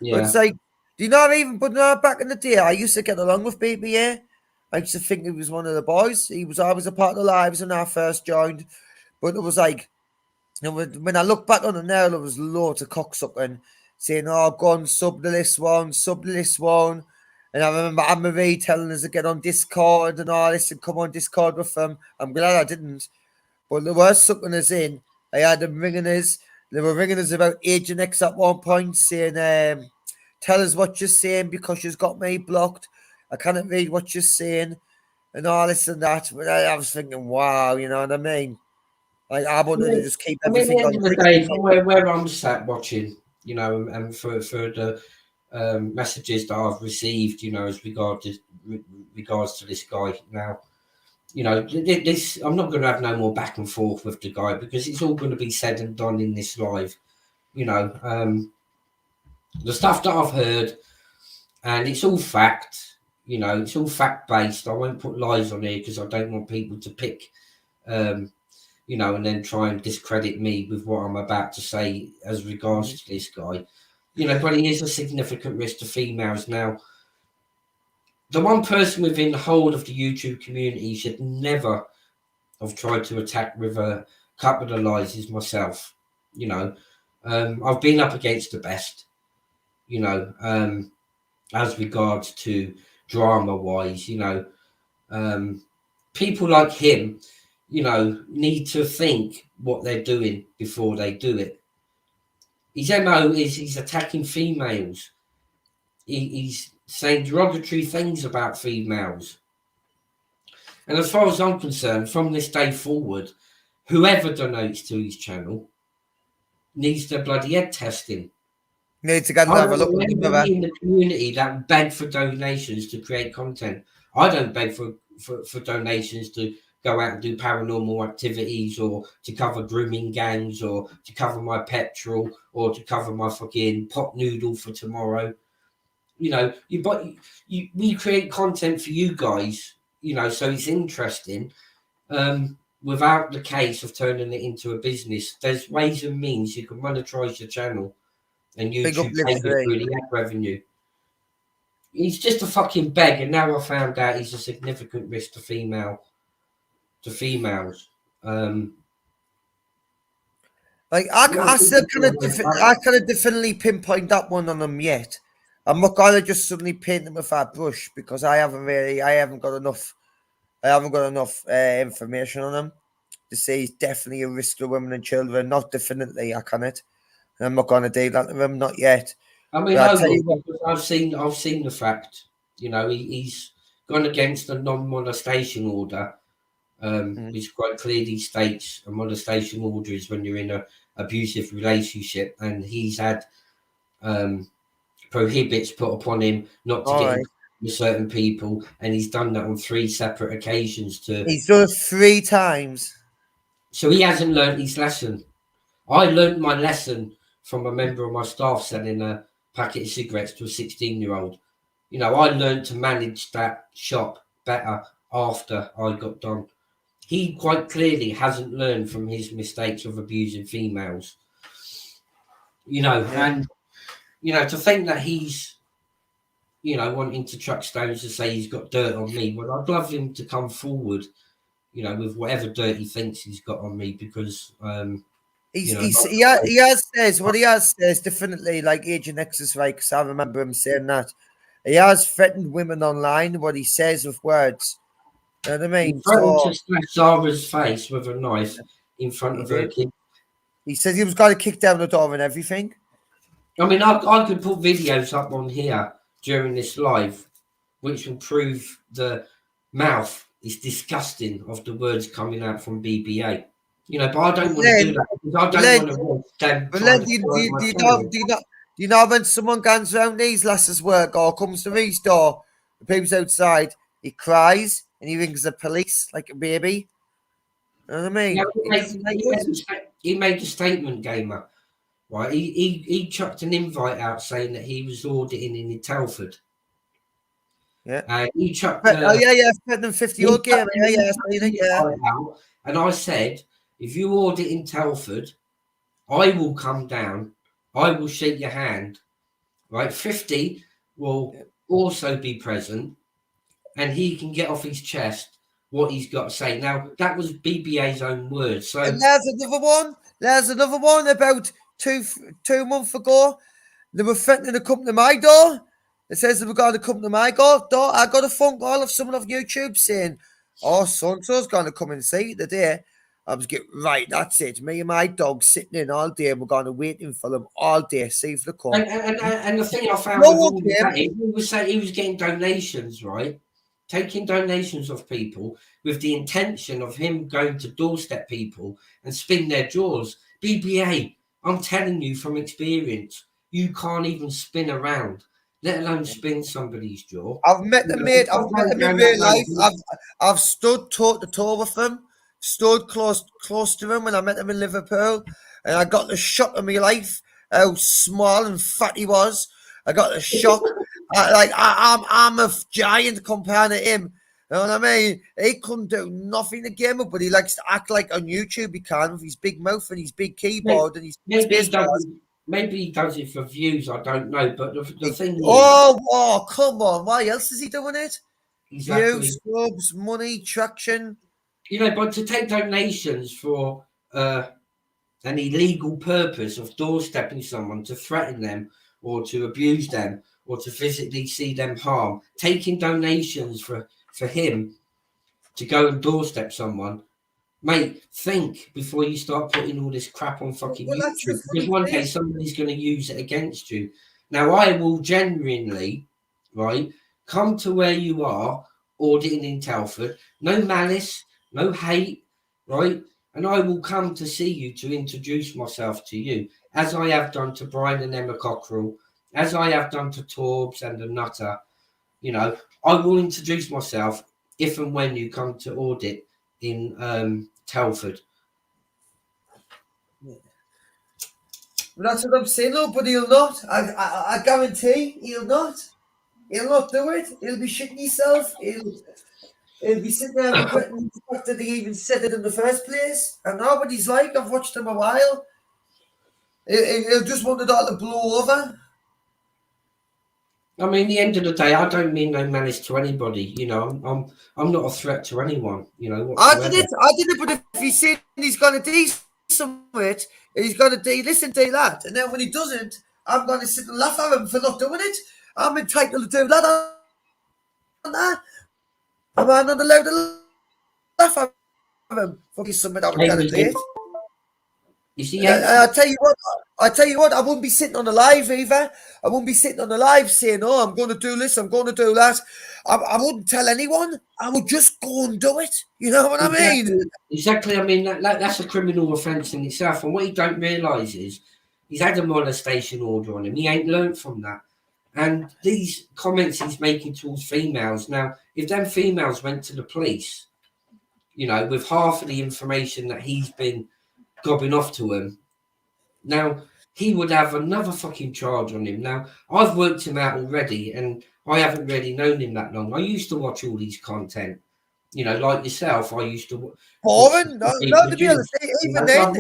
Yeah. But it's like, do you know, even but back in the day, I used to get along with BBA. I used to think he was one of the boys. He was always a part of the lives when I first joined. But it was like, you know, when I look back on it now, there was loads of cocksucking saying, oh, go on, sub the list one. And I remember Anne-Marie telling us to get on Discord and all this and come on Discord with them. I'm glad I didn't. But they were sucking us in. I had them ringing us. They were ringing us about Agent X at one point, saying, tell us what you're saying because she's got me blocked. I cannot read what you're saying and all this and that. But I was thinking, wow, you know what I mean? I wanted to just keep everything at the end of the day, from where I'm sat watching, you know, and for the messages that I've received, you know, as regards to this guy now, You know, this, I'm not going to have no more back and forth with the guy because it's all going to be said and done in this live. You know, the stuff that I've heard, and it's all fact. You know, it's all fact based. I won't put lies on here because I don't want people to pick, you know, and then try and discredit me with what I'm about to say as regards to this guy. You know, but he is a significant risk to females. Now, the one person within the whole of the YouTube community should never have tried to attack with a couple of lies is myself. You know, I've been up against the best, you know, as regards to drama wise, you know, people like him, you know, need to think what they're doing before they do it. His MO is he's attacking females. He's saying derogatory things about females. And as far as I'm concerned, from this day forward, whoever donates to his channel needs their bloody head testing. Need to go and I have a don't look know at anybody in the community that beg for donations to create content. I don't beg for donations to go out and do paranormal activities or to cover grooming gangs or to cover my petrol or to cover my fucking pot noodle for tomorrow. You know, we create content for you guys, you know, so it's interesting. Without the case of turning it into a business, there's ways and means you can monetize your channel and YouTube pay you through the ad revenue. He's just a fucking beg, and now I found out he's a significant risk to females. Like I still kind of definitely pinpoint that one on him yet. I'm not gonna just suddenly paint him with that brush because I haven't got enough information on him to say he's definitely a risk to women and children. Not definitely, I cannot. I'm not gonna do that to him, not yet. I mean, I've seen the fact. You know, he's gone against the non-molestation order. Which quite clearly states a molestation order is when you're in an abusive relationship, and he's had prohibits put upon him not to get with certain people, and he's done that on 3 separate occasions. He's done it 3 times. So he hasn't learned his lesson. I learned my lesson from a member of my staff selling a packet of cigarettes to a 16-year-old. You know, I learned to manage that shop better after I got done. He quite clearly hasn't learned from his mistakes of abusing females. You know, and, you know, to think that he's, you know, wanting to chuck stones to say he's got dirt on me, well, I'd love him to come forward, you know, with whatever dirt he thinks he's got on me, because he has says definitely, like Agent X is right, because I remember him saying that. He has threatened women online, what he says with words. You know what I mean? He threatened to slash Zara's face with a knife in front of her kid. He says he was going to kick down the door and everything. I mean, I could put videos up on here during this live, which will prove the mouth is disgusting of the words coming out from BBA. You know, but I don't want to do that because I don't want to. Do you know when someone comes around these lasses' work or comes to his door, the people's outside, he cries and he rings the police like a baby? You know what I mean? Yeah, he made a statement, Gamer. Right, he chucked an invite out saying that he was auditing in Telford. Yeah, and he chucked. Spending 50 game. And I said, if you audit in Telford, I will come down. I will shake your hand. Right, 50 will also be present, and he can get off his chest what he's got to say. Now that was BBA's own words. So and there's another one about two months ago. They were threatening to come to my door. It says they were going to come to my door. I got a phone call of someone off YouTube saying, "Oh, so-and-so's going to come and see you today." I was getting right. That's it. Me and my dog sitting in all day, and we're going to waiting for them all day. See if they come. And the thing I found with all that, he was saying he was getting donations, right? Taking donations of people with the intention of him going to doorstep people and spin their jaws. BBA, I'm telling you from experience, you can't even spin around. let alone spin somebody's jaw. I've met them, mate. I've met them in real life. I've stood toe to toe with them, stood close to them when I met them in Liverpool, and I got the shock of my life how small and fat he was. I got the shock. I'm a giant compared to him. You know what I mean? He couldn't do nothing to get me, but he likes to act like on YouTube he can with his big mouth and his big keyboard and his space bars. Maybe he does it for views, I don't know. But the thing is... Oh, come on. Why else is he doing it? Exactly. Views, subs, money, traction. You know, but to take donations for an illegal purpose of doorstepping someone to threaten them or to abuse them or to physically see them harm, taking donations for him to go and doorstep someone, mate, think before you start putting all this crap on fucking YouTube, because one day somebody's going to use it against you. Now, I will genuinely, right, come to where you are, auditing in Telford, no malice, no hate, right, and I will come to see you to introduce myself to you, as I have done to Brian and Emma Cockrell, as I have done to Torbs and the Nutter. You know, I will introduce myself if and when you come to audit in Telford. Yeah. Well, that's what I'm saying, though, but he'll not. I guarantee he'll not. He'll not do it. He'll be shitting himself. He'll be sitting there regretting the fact that he even said it in the first place. And now what he's like, I've watched him a while. He'll just want it all to blow over. I mean, at the end of the day, I don't mean no malice to anybody. You know, I'm not a threat to anyone. You know, whatsoever. I did it. But if he's saying he's going to do something, he's going to do this and do that, and then when he doesn't, I'm going to sit and laugh at him for not doing it. I'm entitled to do that. I'm not allowed to laugh at him for something I was going to do. You see, I tell you what, I wouldn't be sitting on the live either. I wouldn't be sitting on the live saying, "Oh, I'm going to do this, I'm going to do that." I wouldn't tell anyone. I would just go and do it. You know what I mean? Exactly. I mean, that's a criminal offence in itself. And what you don't realise is he's had a molestation order on him. He ain't learnt from that. And these comments he's making towards females. Now, if them females went to the police, you know, with half of the information that he's been gobbing off to him, now he would have another fucking charge on him. Now, I've worked him out already, and I haven't really known him that long. I used to watch all these content, you know, like yourself. I used to boring. No, to be honest, even then,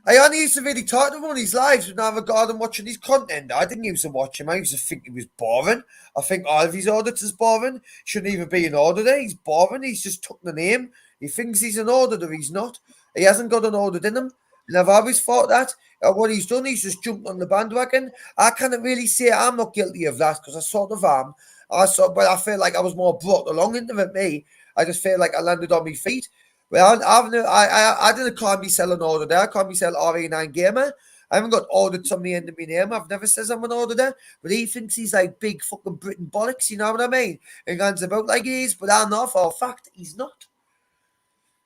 I only used to really talk to him on his lives when I regard him watching his content. I didn't used to watch him. I used to think he was boring. I think all of his auditors boring. Shouldn't even be an auditor. He's boring. He's just took the name. He thinks he's an auditor. He's not. He hasn't got an audit in him. And I've always thought that. What he's done, he's just jumped on the bandwagon. I can't really say I'm not guilty of that because I sort of am. But I feel like I was more brought along into it, me. I just feel like I landed on my feet. Well, I didn't call myself an auditor. I call myself RA9 Gamer. I haven't got audits on the end of my name. I've never said I'm an auditor. But he thinks he's like big fucking Britain bollocks, you know what I mean? And runs about like he is. But I know for a fact he's not.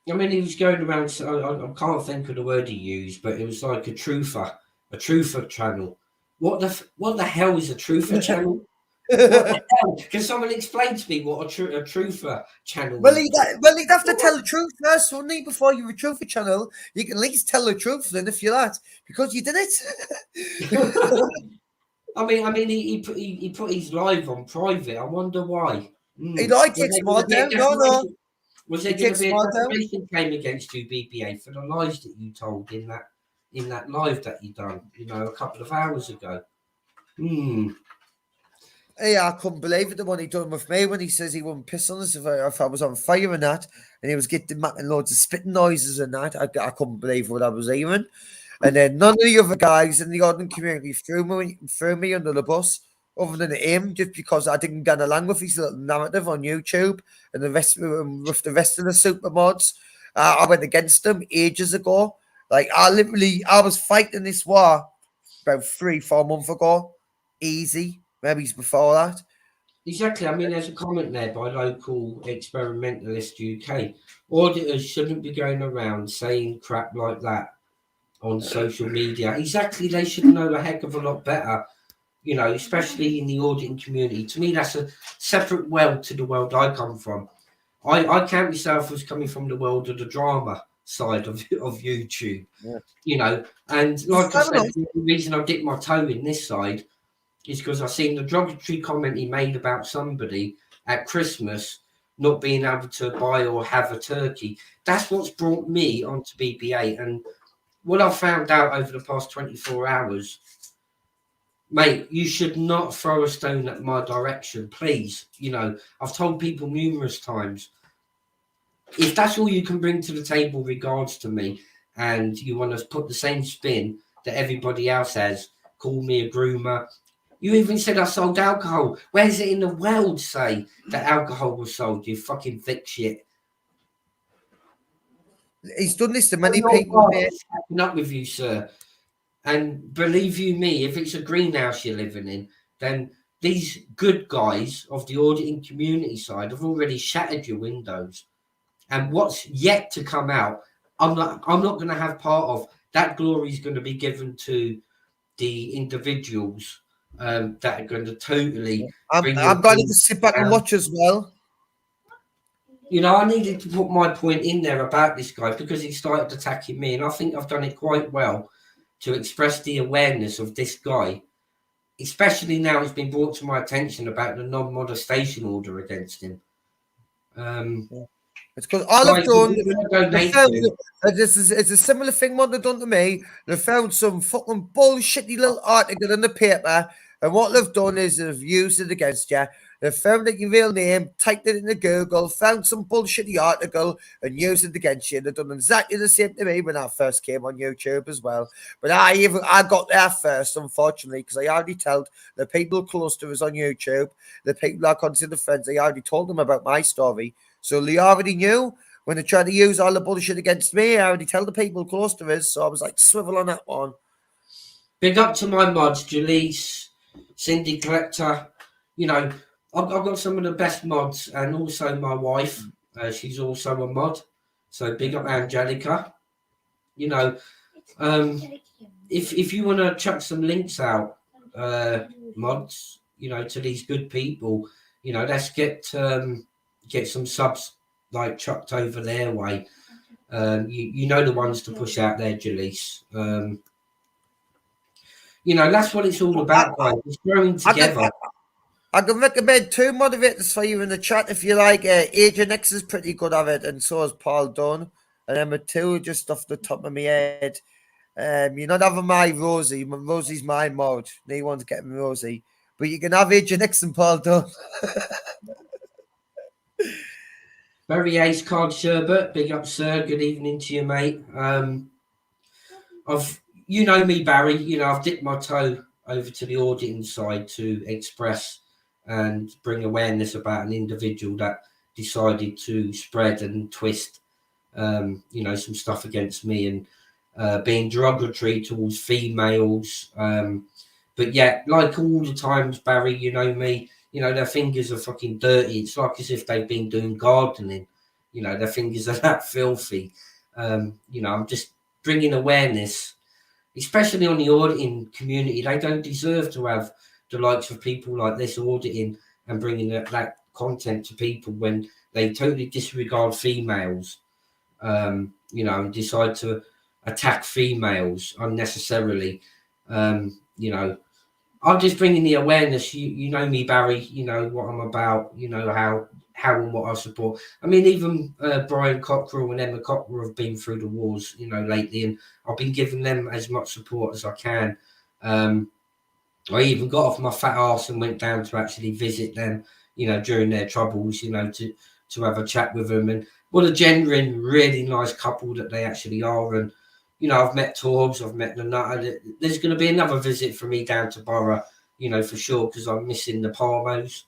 I mean, he was going around, I can't think of the word he used, but it was like a truther channel. What the hell is a truther channel? What the hell? Can someone explain to me what a truther channel Well, is? he'd have to tell the truth first, wouldn't he? Before you're a truther channel, you can at least tell the truth then if you're that, because you did it. I mean, he put his live on private. I wonder why. He takes more down. No. Was there going to be a defamation claim against you, BBA, for the lies that you told in that live that you done, you know, a couple of hours ago? Hey, I couldn't believe it, the one he done with me when he says he wouldn't piss on us if I was on fire and that, and he was getting making loads of spitting noises and that. I couldn't believe what I was hearing. And then none of the other guys in the auditing community threw me under the bus, other than him, just because I didn't get along with his little narrative on YouTube and the rest with the rest of the super mods. I went against them ages ago. Like I was fighting this war about 3-4 months ago. Easy. Maybe it's before that. Exactly. I mean, there's a comment there by local experimentalist UK. Auditors shouldn't be going around saying crap like that on social media. Exactly. They should know a heck of a lot better. you know, especially in the auditing community. To me, that's a separate world to the world I come from. I count myself as coming from the world of the drama side of YouTube, Yeah. you know, and like I Fair said, enough. the reason I dipped my toe in this side is because I seen the derogatory comment he made about somebody at Christmas not being able to buy or have a turkey. That's what's brought me onto BB8. And what I've found out over the past 24 hours, mate, you should not throw a stone at my direction, please. You know, I've told people numerous times, if that's all you can bring to the table regards to me, and you want to put the same spin that everybody else has, call me a groomer. You even said I sold alcohol. Where's it in the world say that alcohol was sold, you fucking thick shit? He's done this to many I'm people, not mate. fucking up with you, sir. And believe you me, if it's a greenhouse you're living in, then these good guys of the auditing community side have already shattered your windows. And what's yet to come out, I'm not going to have part of. That glory is going to be given to the individuals that are going to totally bring I'm going to sit back and down. watch as well. You know, I needed to put my point in there about this guy because he started attacking me, and I think I've done it quite well to express the awareness of this guy, especially now it's been brought to my attention about the non-molestation order against him. It's because all I've done, it's a similar thing what they've done to me. They found some fucking bullshitty little article in the paper, and what they've done is they've used it against you. They found out your real name, typed it into Google, found some bullshitty article, and used it against you. They've done exactly the same to me when I first came on YouTube as well. But I got there first, unfortunately, because I already told the people close to us on YouTube, the people I consider friends, I already told them about my story. So they already knew when they tried to use all the bullshit against me. I already tell the people close to us. So I was like, swivel on that one. Big up to my mods, Jaleese, Cindy Collector. You know, I've got some of the best mods, and also my wife. She's also a mod. So big up Angelica. You know, if you want to chuck some links out, mods, you know, to these good people, you know, let's get some subs like chucked over their way. You know the ones to push out there, Jaleese. You know, that's what it's all about, guys. It's growing together. I can recommend 2 moderators for you in the chat if you like. Agent X is pretty good at it, and so is Paul Dunn. And then with 2 just off the top of my head. You're not having my Rosie. Rosie's my mod. No one's getting Rosie. But you can have Agent X and Paul Dunn. Very Ace Card Sherbet, big up, sir. Good evening to you, mate. You know me, Barry. You know, I've dipped my toe over to the auditing side to express and bring awareness about an individual that decided to spread and twist, you know, some stuff against me and being derogatory towards females. But yeah, like all the times, Barry, you know me. You know, their fingers are fucking dirty. It's like as if they've been doing gardening. You know, their fingers are that filthy. You know, I'm just bringing awareness, especially on the auditing community. They don't deserve to have the likes of people like this auditing and bringing that content to people when they totally disregard females, you know, and decide to attack females unnecessarily. You know, I'm just bringing the awareness. You know me, Barry. You know what I'm about. You know how and what I support. I mean, even Brian Cockrell and Emma Cockrell have been through the wars, you know, lately, and I've been giving them as much support as I can. I even got off my fat ass and went down to actually visit them, you know, during their troubles, you know, to have a chat with them. And what a genuine, really nice couple that they actually are. And you know, I've met Torbs, I've met the Nutter. There's going to be another visit for me down to Borough, you know, for sure, because I'm missing the Palmos.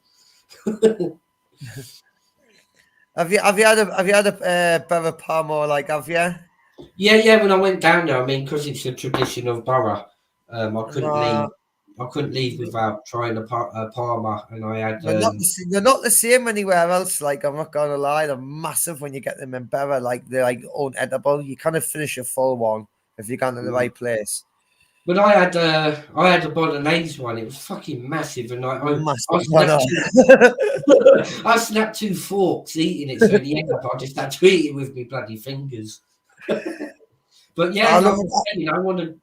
Have you had a Borough Palmo, like, have you? Yeah. When I went down there, I mean, because it's a tradition of Borough, I couldn't leave. I couldn't leave without trying a Palmer, and I had. They're not the same anywhere else. Like, I'm not gonna lie, they're massive when you get them in Borough. Like, they're like unedible. You kind of finish a full one if you get in the right place. But I had a bolognese one. It was fucking massive, and Massive I snapped 2 forks eating it. So in the end, I just had to eat it with my bloody fingers. But yeah, I like love I it. say, I want to,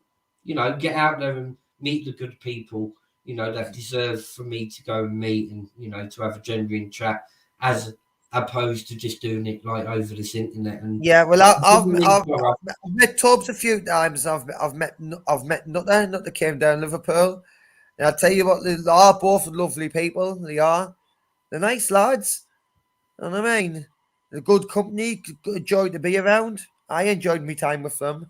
get out there and meet the good people, that deserve for me to go and meet, and to have a genuine chat, as opposed to just doing it like over this internet. And Yeah, well, I've met Tubbs a few times. I've met Nutter. Nutter came down Liverpool, and I'll tell you what, they are both lovely people. They are. They're nice lads. You know what I mean? They're good company, good joy to be around. I enjoyed my time with them.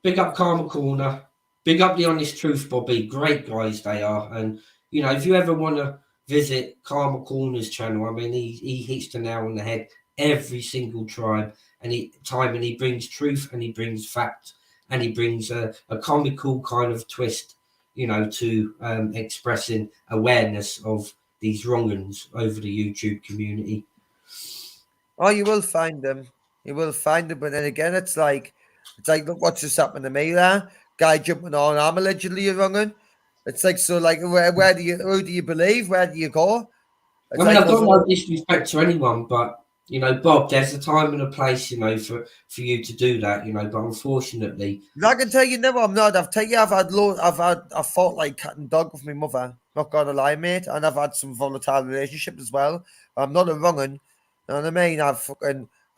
Big up Karma Corner. Big up the Honest Truth, Bobby. Great guys they are. And, if you ever want to visit Karma Corner's channel, I mean, he hits the nail on the head every single time. And he brings truth, and he brings fact, and he brings a comical kind of twist, to expressing awareness of these wrong-uns over the YouTube community. Oh, you will find them. You will find them, but then again, it's like, look what's just happened to me there. Guy jumping on, I'm allegedly a wrong'un. It's like, so like, who do you believe? Where do you go? It's I mean, like, I've got no disrespect to anyone, but Bob, there's a time and a place, for you to do that, but unfortunately, I can tell you now, I'm not. I've fought like cat and dog with my mother. Not gonna lie, mate. And I've had some volatile relationships as well. I'm not a wrong'un. You know what I mean?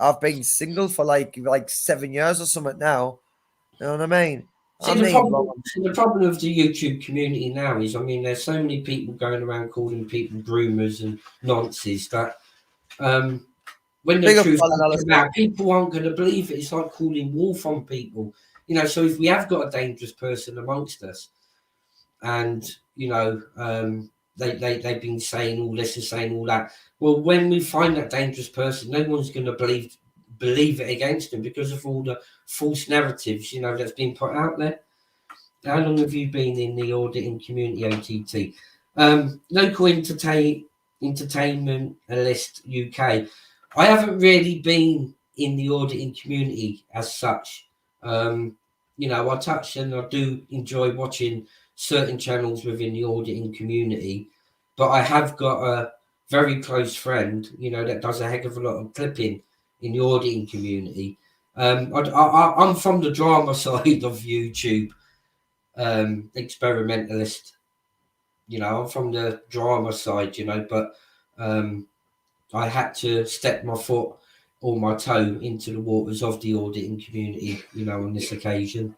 I've been single for like 7 years or something now. You know what I mean? see the problem of the YouTube community now is, I mean, there's so many people going around calling people groomers and nonsense that when the truth comes out, people aren't going to believe it. It's like calling wolf on people, So if we have got a dangerous person amongst us, and they've been saying all this and saying all that, well, when we find that dangerous person, no one's going to believe it against them because of all the false narratives, that's been put out there. How long have you been in the auditing community, OTT? Local entertainment list UK. I haven't really been in the auditing community as such. I touch and I do enjoy watching certain channels within the auditing community, but I have got a very close friend, that does a heck of a lot of clipping in the auditing community. I'm from the drama side of YouTube, experimentalist. I'm from the drama side, but I had to step my foot or my toe into the waters of the auditing community, on this occasion.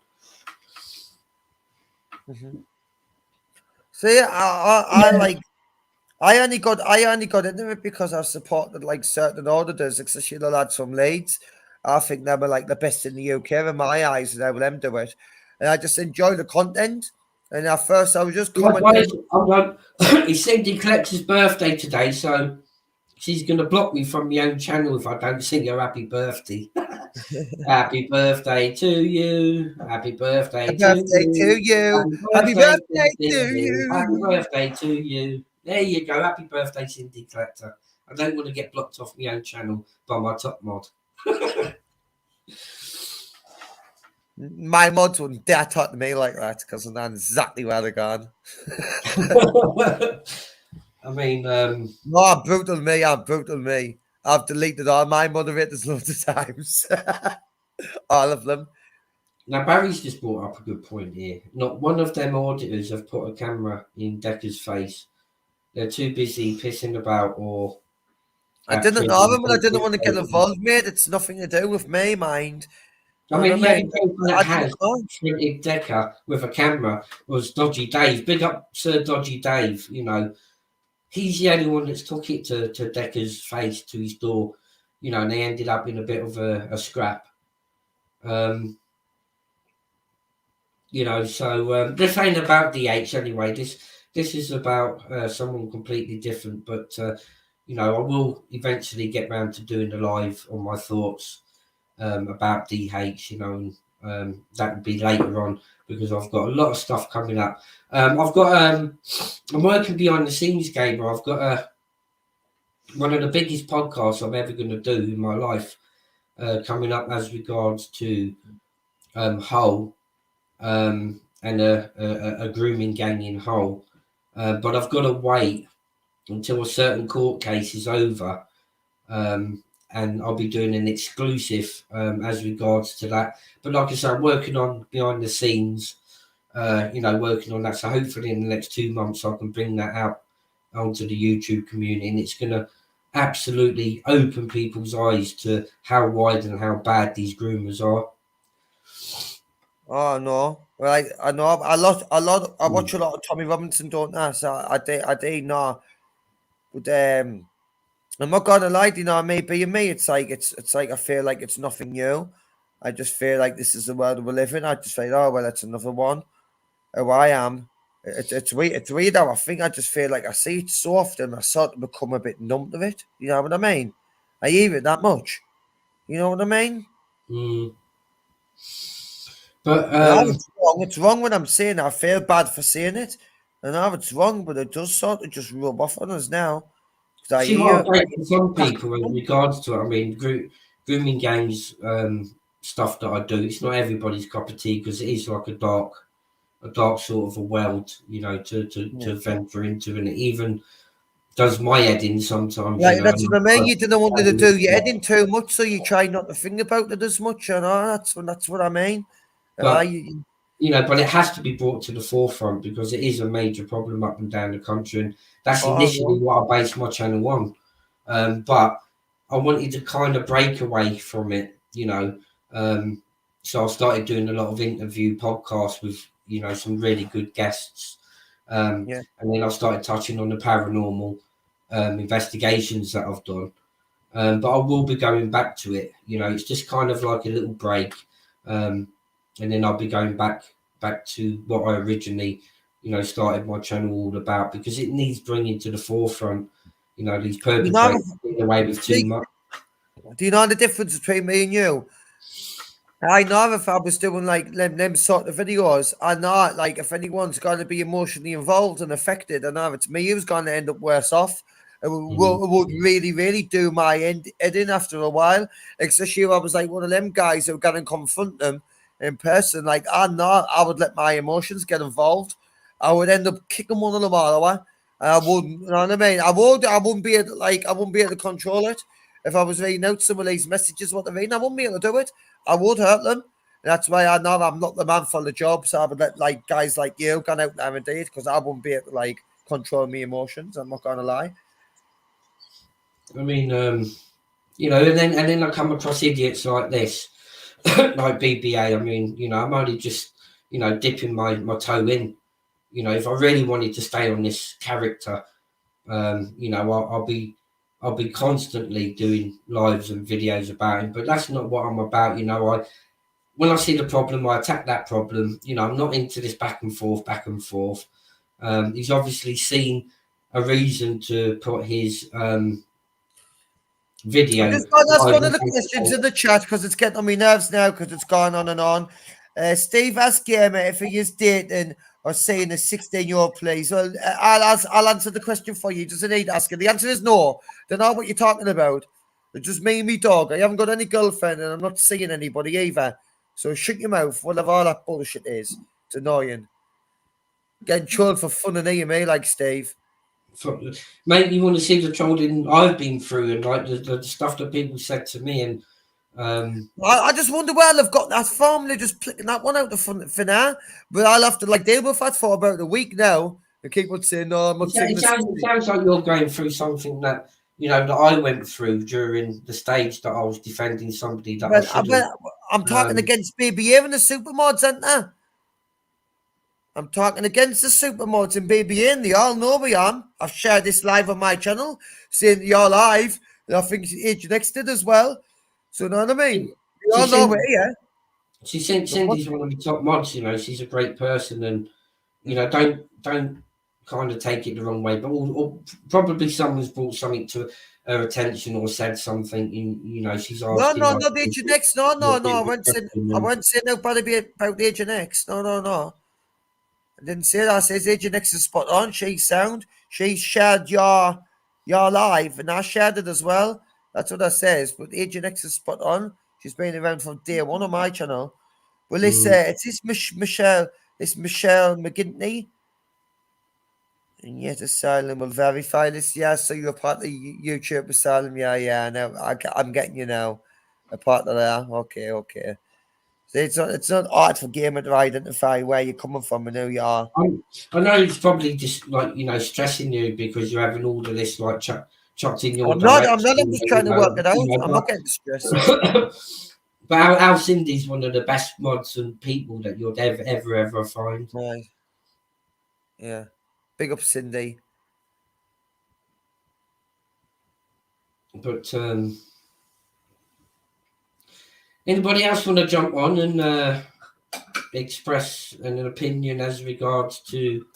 Mm-hmm. See, I only got into it because I supported like certain auditors, especially the lads from Leeds. I think they were like the best in the UK in my eyes, and I would them do it. And I just enjoy the content. And at first, I was just commenting. It's Cindy Collector's birthday today, so she's going to block me from my own channel if I don't sing her happy birthday. Happy birthday to you. Happy birthday to you. Happy birthday to you. Happy birthday to you. There you go. Happy birthday, Cindy Collector. I don't want to get blocked off my own channel by my top mod. My mods wouldn't dare talk to me like that because I know exactly where they're gone. I mean, no, I'm brutal me. I've deleted all my moderators loads of times. All of them. Now, Barry's just brought up a good point here. Not one of them auditors have put a camera in Decker's face. They're too busy pissing about or... I didn't know them and I didn't want to get involved, mate. It's nothing to do with me, mind. I mean, the only person that has printed Decker with a camera was Dodgy Dave. Big up Sir Dodgy Dave, He's the only one that's took it to Decker's face, to his door, and they ended up in a bit of a scrap. So this ain't about DH anyway. This is about someone completely different. But, I will eventually get round to doing the live on my thoughts about DH, and that would be later on because I've got a lot of stuff coming up. I'm working behind the scenes, Gabriel. I've got one of the biggest podcasts I'm ever going to do in my life coming up as regards to Hull, and and a grooming gang in Hull. But I've got to wait until a certain court case is over, and I'll be doing an exclusive as regards to that. But like I say, I'm working on behind the scenes, working on that. So hopefully in the next 2 months I can bring that out onto the YouTube community, and it's going to absolutely open people's eyes to how wide and how bad these groomers are. Oh no, right? I know I watch a lot of Tommy Robinson, don't I? So I do know, but I'm not gonna lie, you know, me being me, it's like I feel like it's nothing new. I just feel like this is the world we live in. I just feel, oh well, it's another one. Who I am. It's weird. It's weird how I think. I just feel like I see it so often. I sort of become a bit numb to it. You know what I mean? I hear it that much. You know what I mean? But it's wrong when I'm saying it. I feel bad for saying it. I know it's wrong, but it does sort of just rub off on us now. See what I take some people in regards to it. I mean, grooming gangs stuff that I do. It's not everybody's cup of tea because it is like a dark sort of a world, you know, to venture into, and it even does my head in sometimes. Like, that's what I mean. You didn't want to do your head in too much, so you try not to think about it as much. You know, that's what I mean. But but it has to be brought to the forefront because it is a major problem up and down the country, and that's initially what I based my channel on. But I wanted to kind of break away from it, you know. So I started doing a lot of interview podcasts with, you know, some really good guests. And then I started touching on the paranormal investigations that I've done. But I will be going back to it. You know, it's just kind of like a little break. And then I'll be going back to what I originally, you know, started my channel all about, because it needs bringing to the forefront, you know, these perpetrators getting away with too much. Do you know the difference between me and you? I know if I was doing like them sort of videos, I know like if anyone's going to be emotionally involved and affected, I know it's me who's going to end up worse off. It would really, really do my head in after a while. Especially if I was like one of them guys who got and confront them in person. Like, I know I would let my emotions get involved. I would end up kicking one of them all away. I wouldn't, you know what I mean? I wouldn't be able to control it. If I was reading out some of these messages, what they're reading, I wouldn't be able to do it. I would hurt them. That's why I know I'm not the man for the job. So I would let like guys like you go out there and do it, because I wouldn't be able to like control my emotions. I'm not gonna lie. I mean, you know, and then I come across idiots like this, like BBA. I mean, you know, I'm only just, you know, dipping my toe in. You know, if I really wanted to stay on this character, you know, I'll be constantly doing lives and videos about him. But that's not what I'm about. You know, when I see the problem, I attack that problem. You know, I'm not into this back and forth. He's obviously seen a reason to put his video. That's one of the questions in the chat, because it's getting on my nerves now because it's gone on and on. Steve asked Gamer if he is dating or seeing a 16-year-old, please. Well, I'll answer the question for you. Doesn't need asking. The answer is no. Don't know what you're talking about. It's just me and me dog. I haven't got any girlfriend, and I'm not seeing anybody either. So shut your mouth, whatever all that bullshit is. It's annoying. Getting trolled for fun and me like Steve. Mate, you want to see the trolling I've been through, and like the stuff that people said to me, and I just wonder where they've got that from. They're just picking that one out the front for now, but I'll have to like deal with that for about a week now. And keep on saying no. I'm not saying it sounds like you're going through something that, you know, that I went through during the stage that I was defending somebody that I shouldn't. I'm talking against BBA and the supermods, aren't I? I'm talking against the supermods and BBA, and they all know we am. I've shared this live on my channel, saying you're live, and I think Agent X did as well. So, you know what I mean? You all know we're here. Cindy's one of the top mods, you know. She's a great person, and, you know, don't kind of take it the wrong way, but or probably someone's brought something to her attention or said something, you know, she's asking. No, the Agent X. No. I won't say nobody about the Agent X. No. I didn't say that. I says Agent X is spot on. She's sound. She shared your live, and I shared it as well. That's what I says. But Agent X is spot on. She's been around from day one on my channel. Well, it's this Michelle This Michelle McGinty. And yet Asylum will verify this. Yeah, so you're part of the YouTube Asylum. Yeah. Now I'm getting you now. A part of that. Okay. So it's not hard for Gamer to identify where you're coming from and who you are. I know it's probably just like, stressing you because you're having all of this like chucked in your I'm direction. not. I'm just trying to work it out. I'm not getting stressed. But Al Cindy's one of the best mods and people that you'll ever find. Right. Yeah. Big up Cindy. But anybody else want to jump on and express an opinion as regards to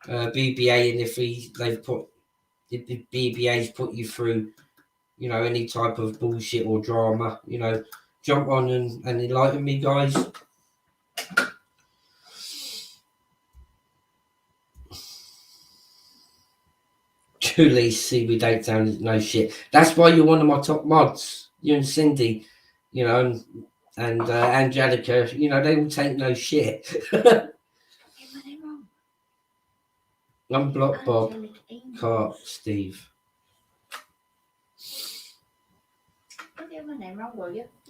BBA, and if BBA's put you through, any type of bullshit or drama, jump on and enlighten me, guys. Julie, see, we don't sound no shit. That's why you're one of my top mods. You and Cindy, and Angelica, they will take no shit. Unblock Bob, Cart, Steve.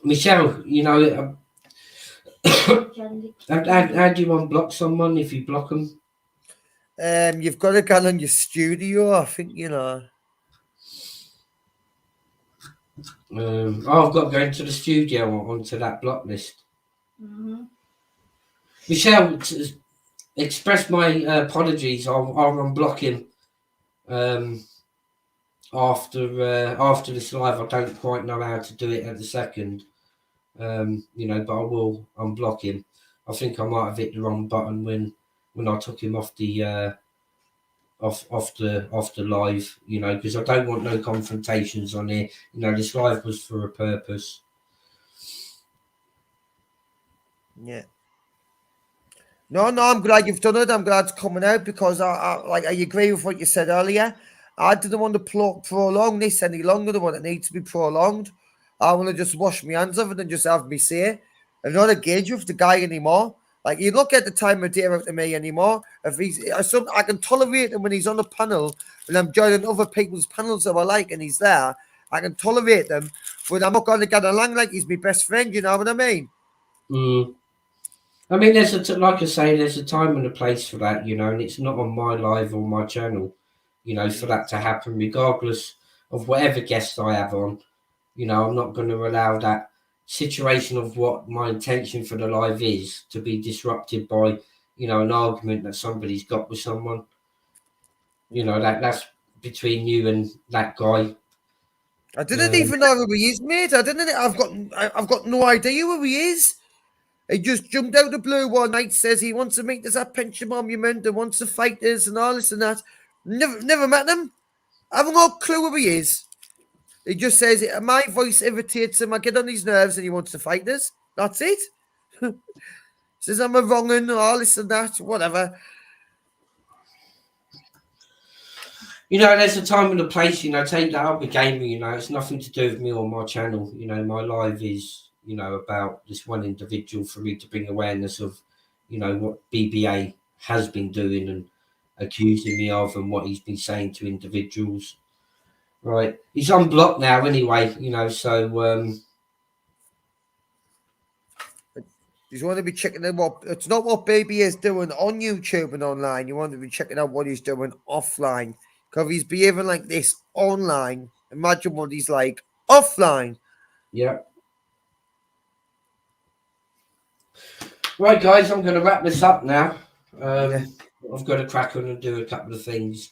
Michelle, how do you unblock someone if you block them? You've got to go on your studio, I think, I've got to go into the studio onto that block list. Mm-hmm. Michelle, express my apologies. I'll unblock him after this live. I don't quite know how to do it at the second, but I will unblock him. I think I might have hit the wrong button when I took him off the off the live, because I don't want no confrontations on here. This live was for a purpose. Yeah. No, I'm glad you've done it. I'm glad it's coming out because I agree with what you said earlier. I didn't want to prolong this any longer than what it needs to be prolonged. I want to just wash my hands of it and just have me say and not engage with the guy anymore. Like, you look at the time of day out to me anymore. If I can tolerate him when he's on a panel, when I'm joining other people's panels that I like and he's there. I can tolerate them, but I'm not going to get along like he's my best friend. You know what I mean? I mean, like I say, there's a time and a place for that, and it's not on my live or my channel, for that to happen, regardless of whatever guest I have on. I'm not going to allow that situation of what my intention for the live is to be disrupted by, an argument that somebody's got with someone. That's between you and that guy. I didn't even know who he is, mate. I've got no idea who he is. He just jumped out of the blue one night, says he wants to meet us at Pension Monument and wants to fight us and all this and that. Never met him. I haven't got a clue who he is. He just says, my voice irritates him, I get on his nerves and he wants to fight us. That's it. Says I'm a wrong and all this and that, whatever. There's a time and a place, take that up a gaming, it's nothing to do with me or my channel. My live is, about this one individual for me to bring awareness of, what BBA has been doing and accusing me of and what he's been saying to individuals. Right. He's unblocked now anyway, so you want to be checking out it's not what BBA is doing on YouTube and online. You want to be checking out what he's doing offline. Because he's behaving like this online. Imagine what he's like offline. Yeah. Right, guys, I'm going to wrap this up now. I've got to crack on and do a couple of things.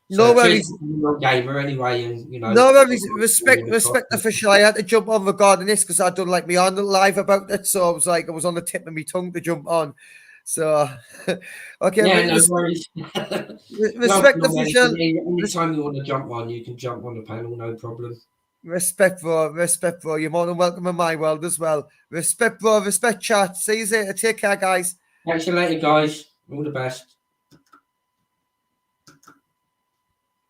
So no worries. Gamer anyway, and no worries. Respect official. I had to jump on regarding this because I done like me on the live about it, so I was on the tip of my tongue to jump on. So okay, yeah, no worries. Respect official. Anytime you want to jump on, you can jump on the panel, no problem. Respect, bro. You're more than welcome in my world as well. Respect, bro. Respect, chat. See you later. Take care, guys. Catch you later, guys. All the best.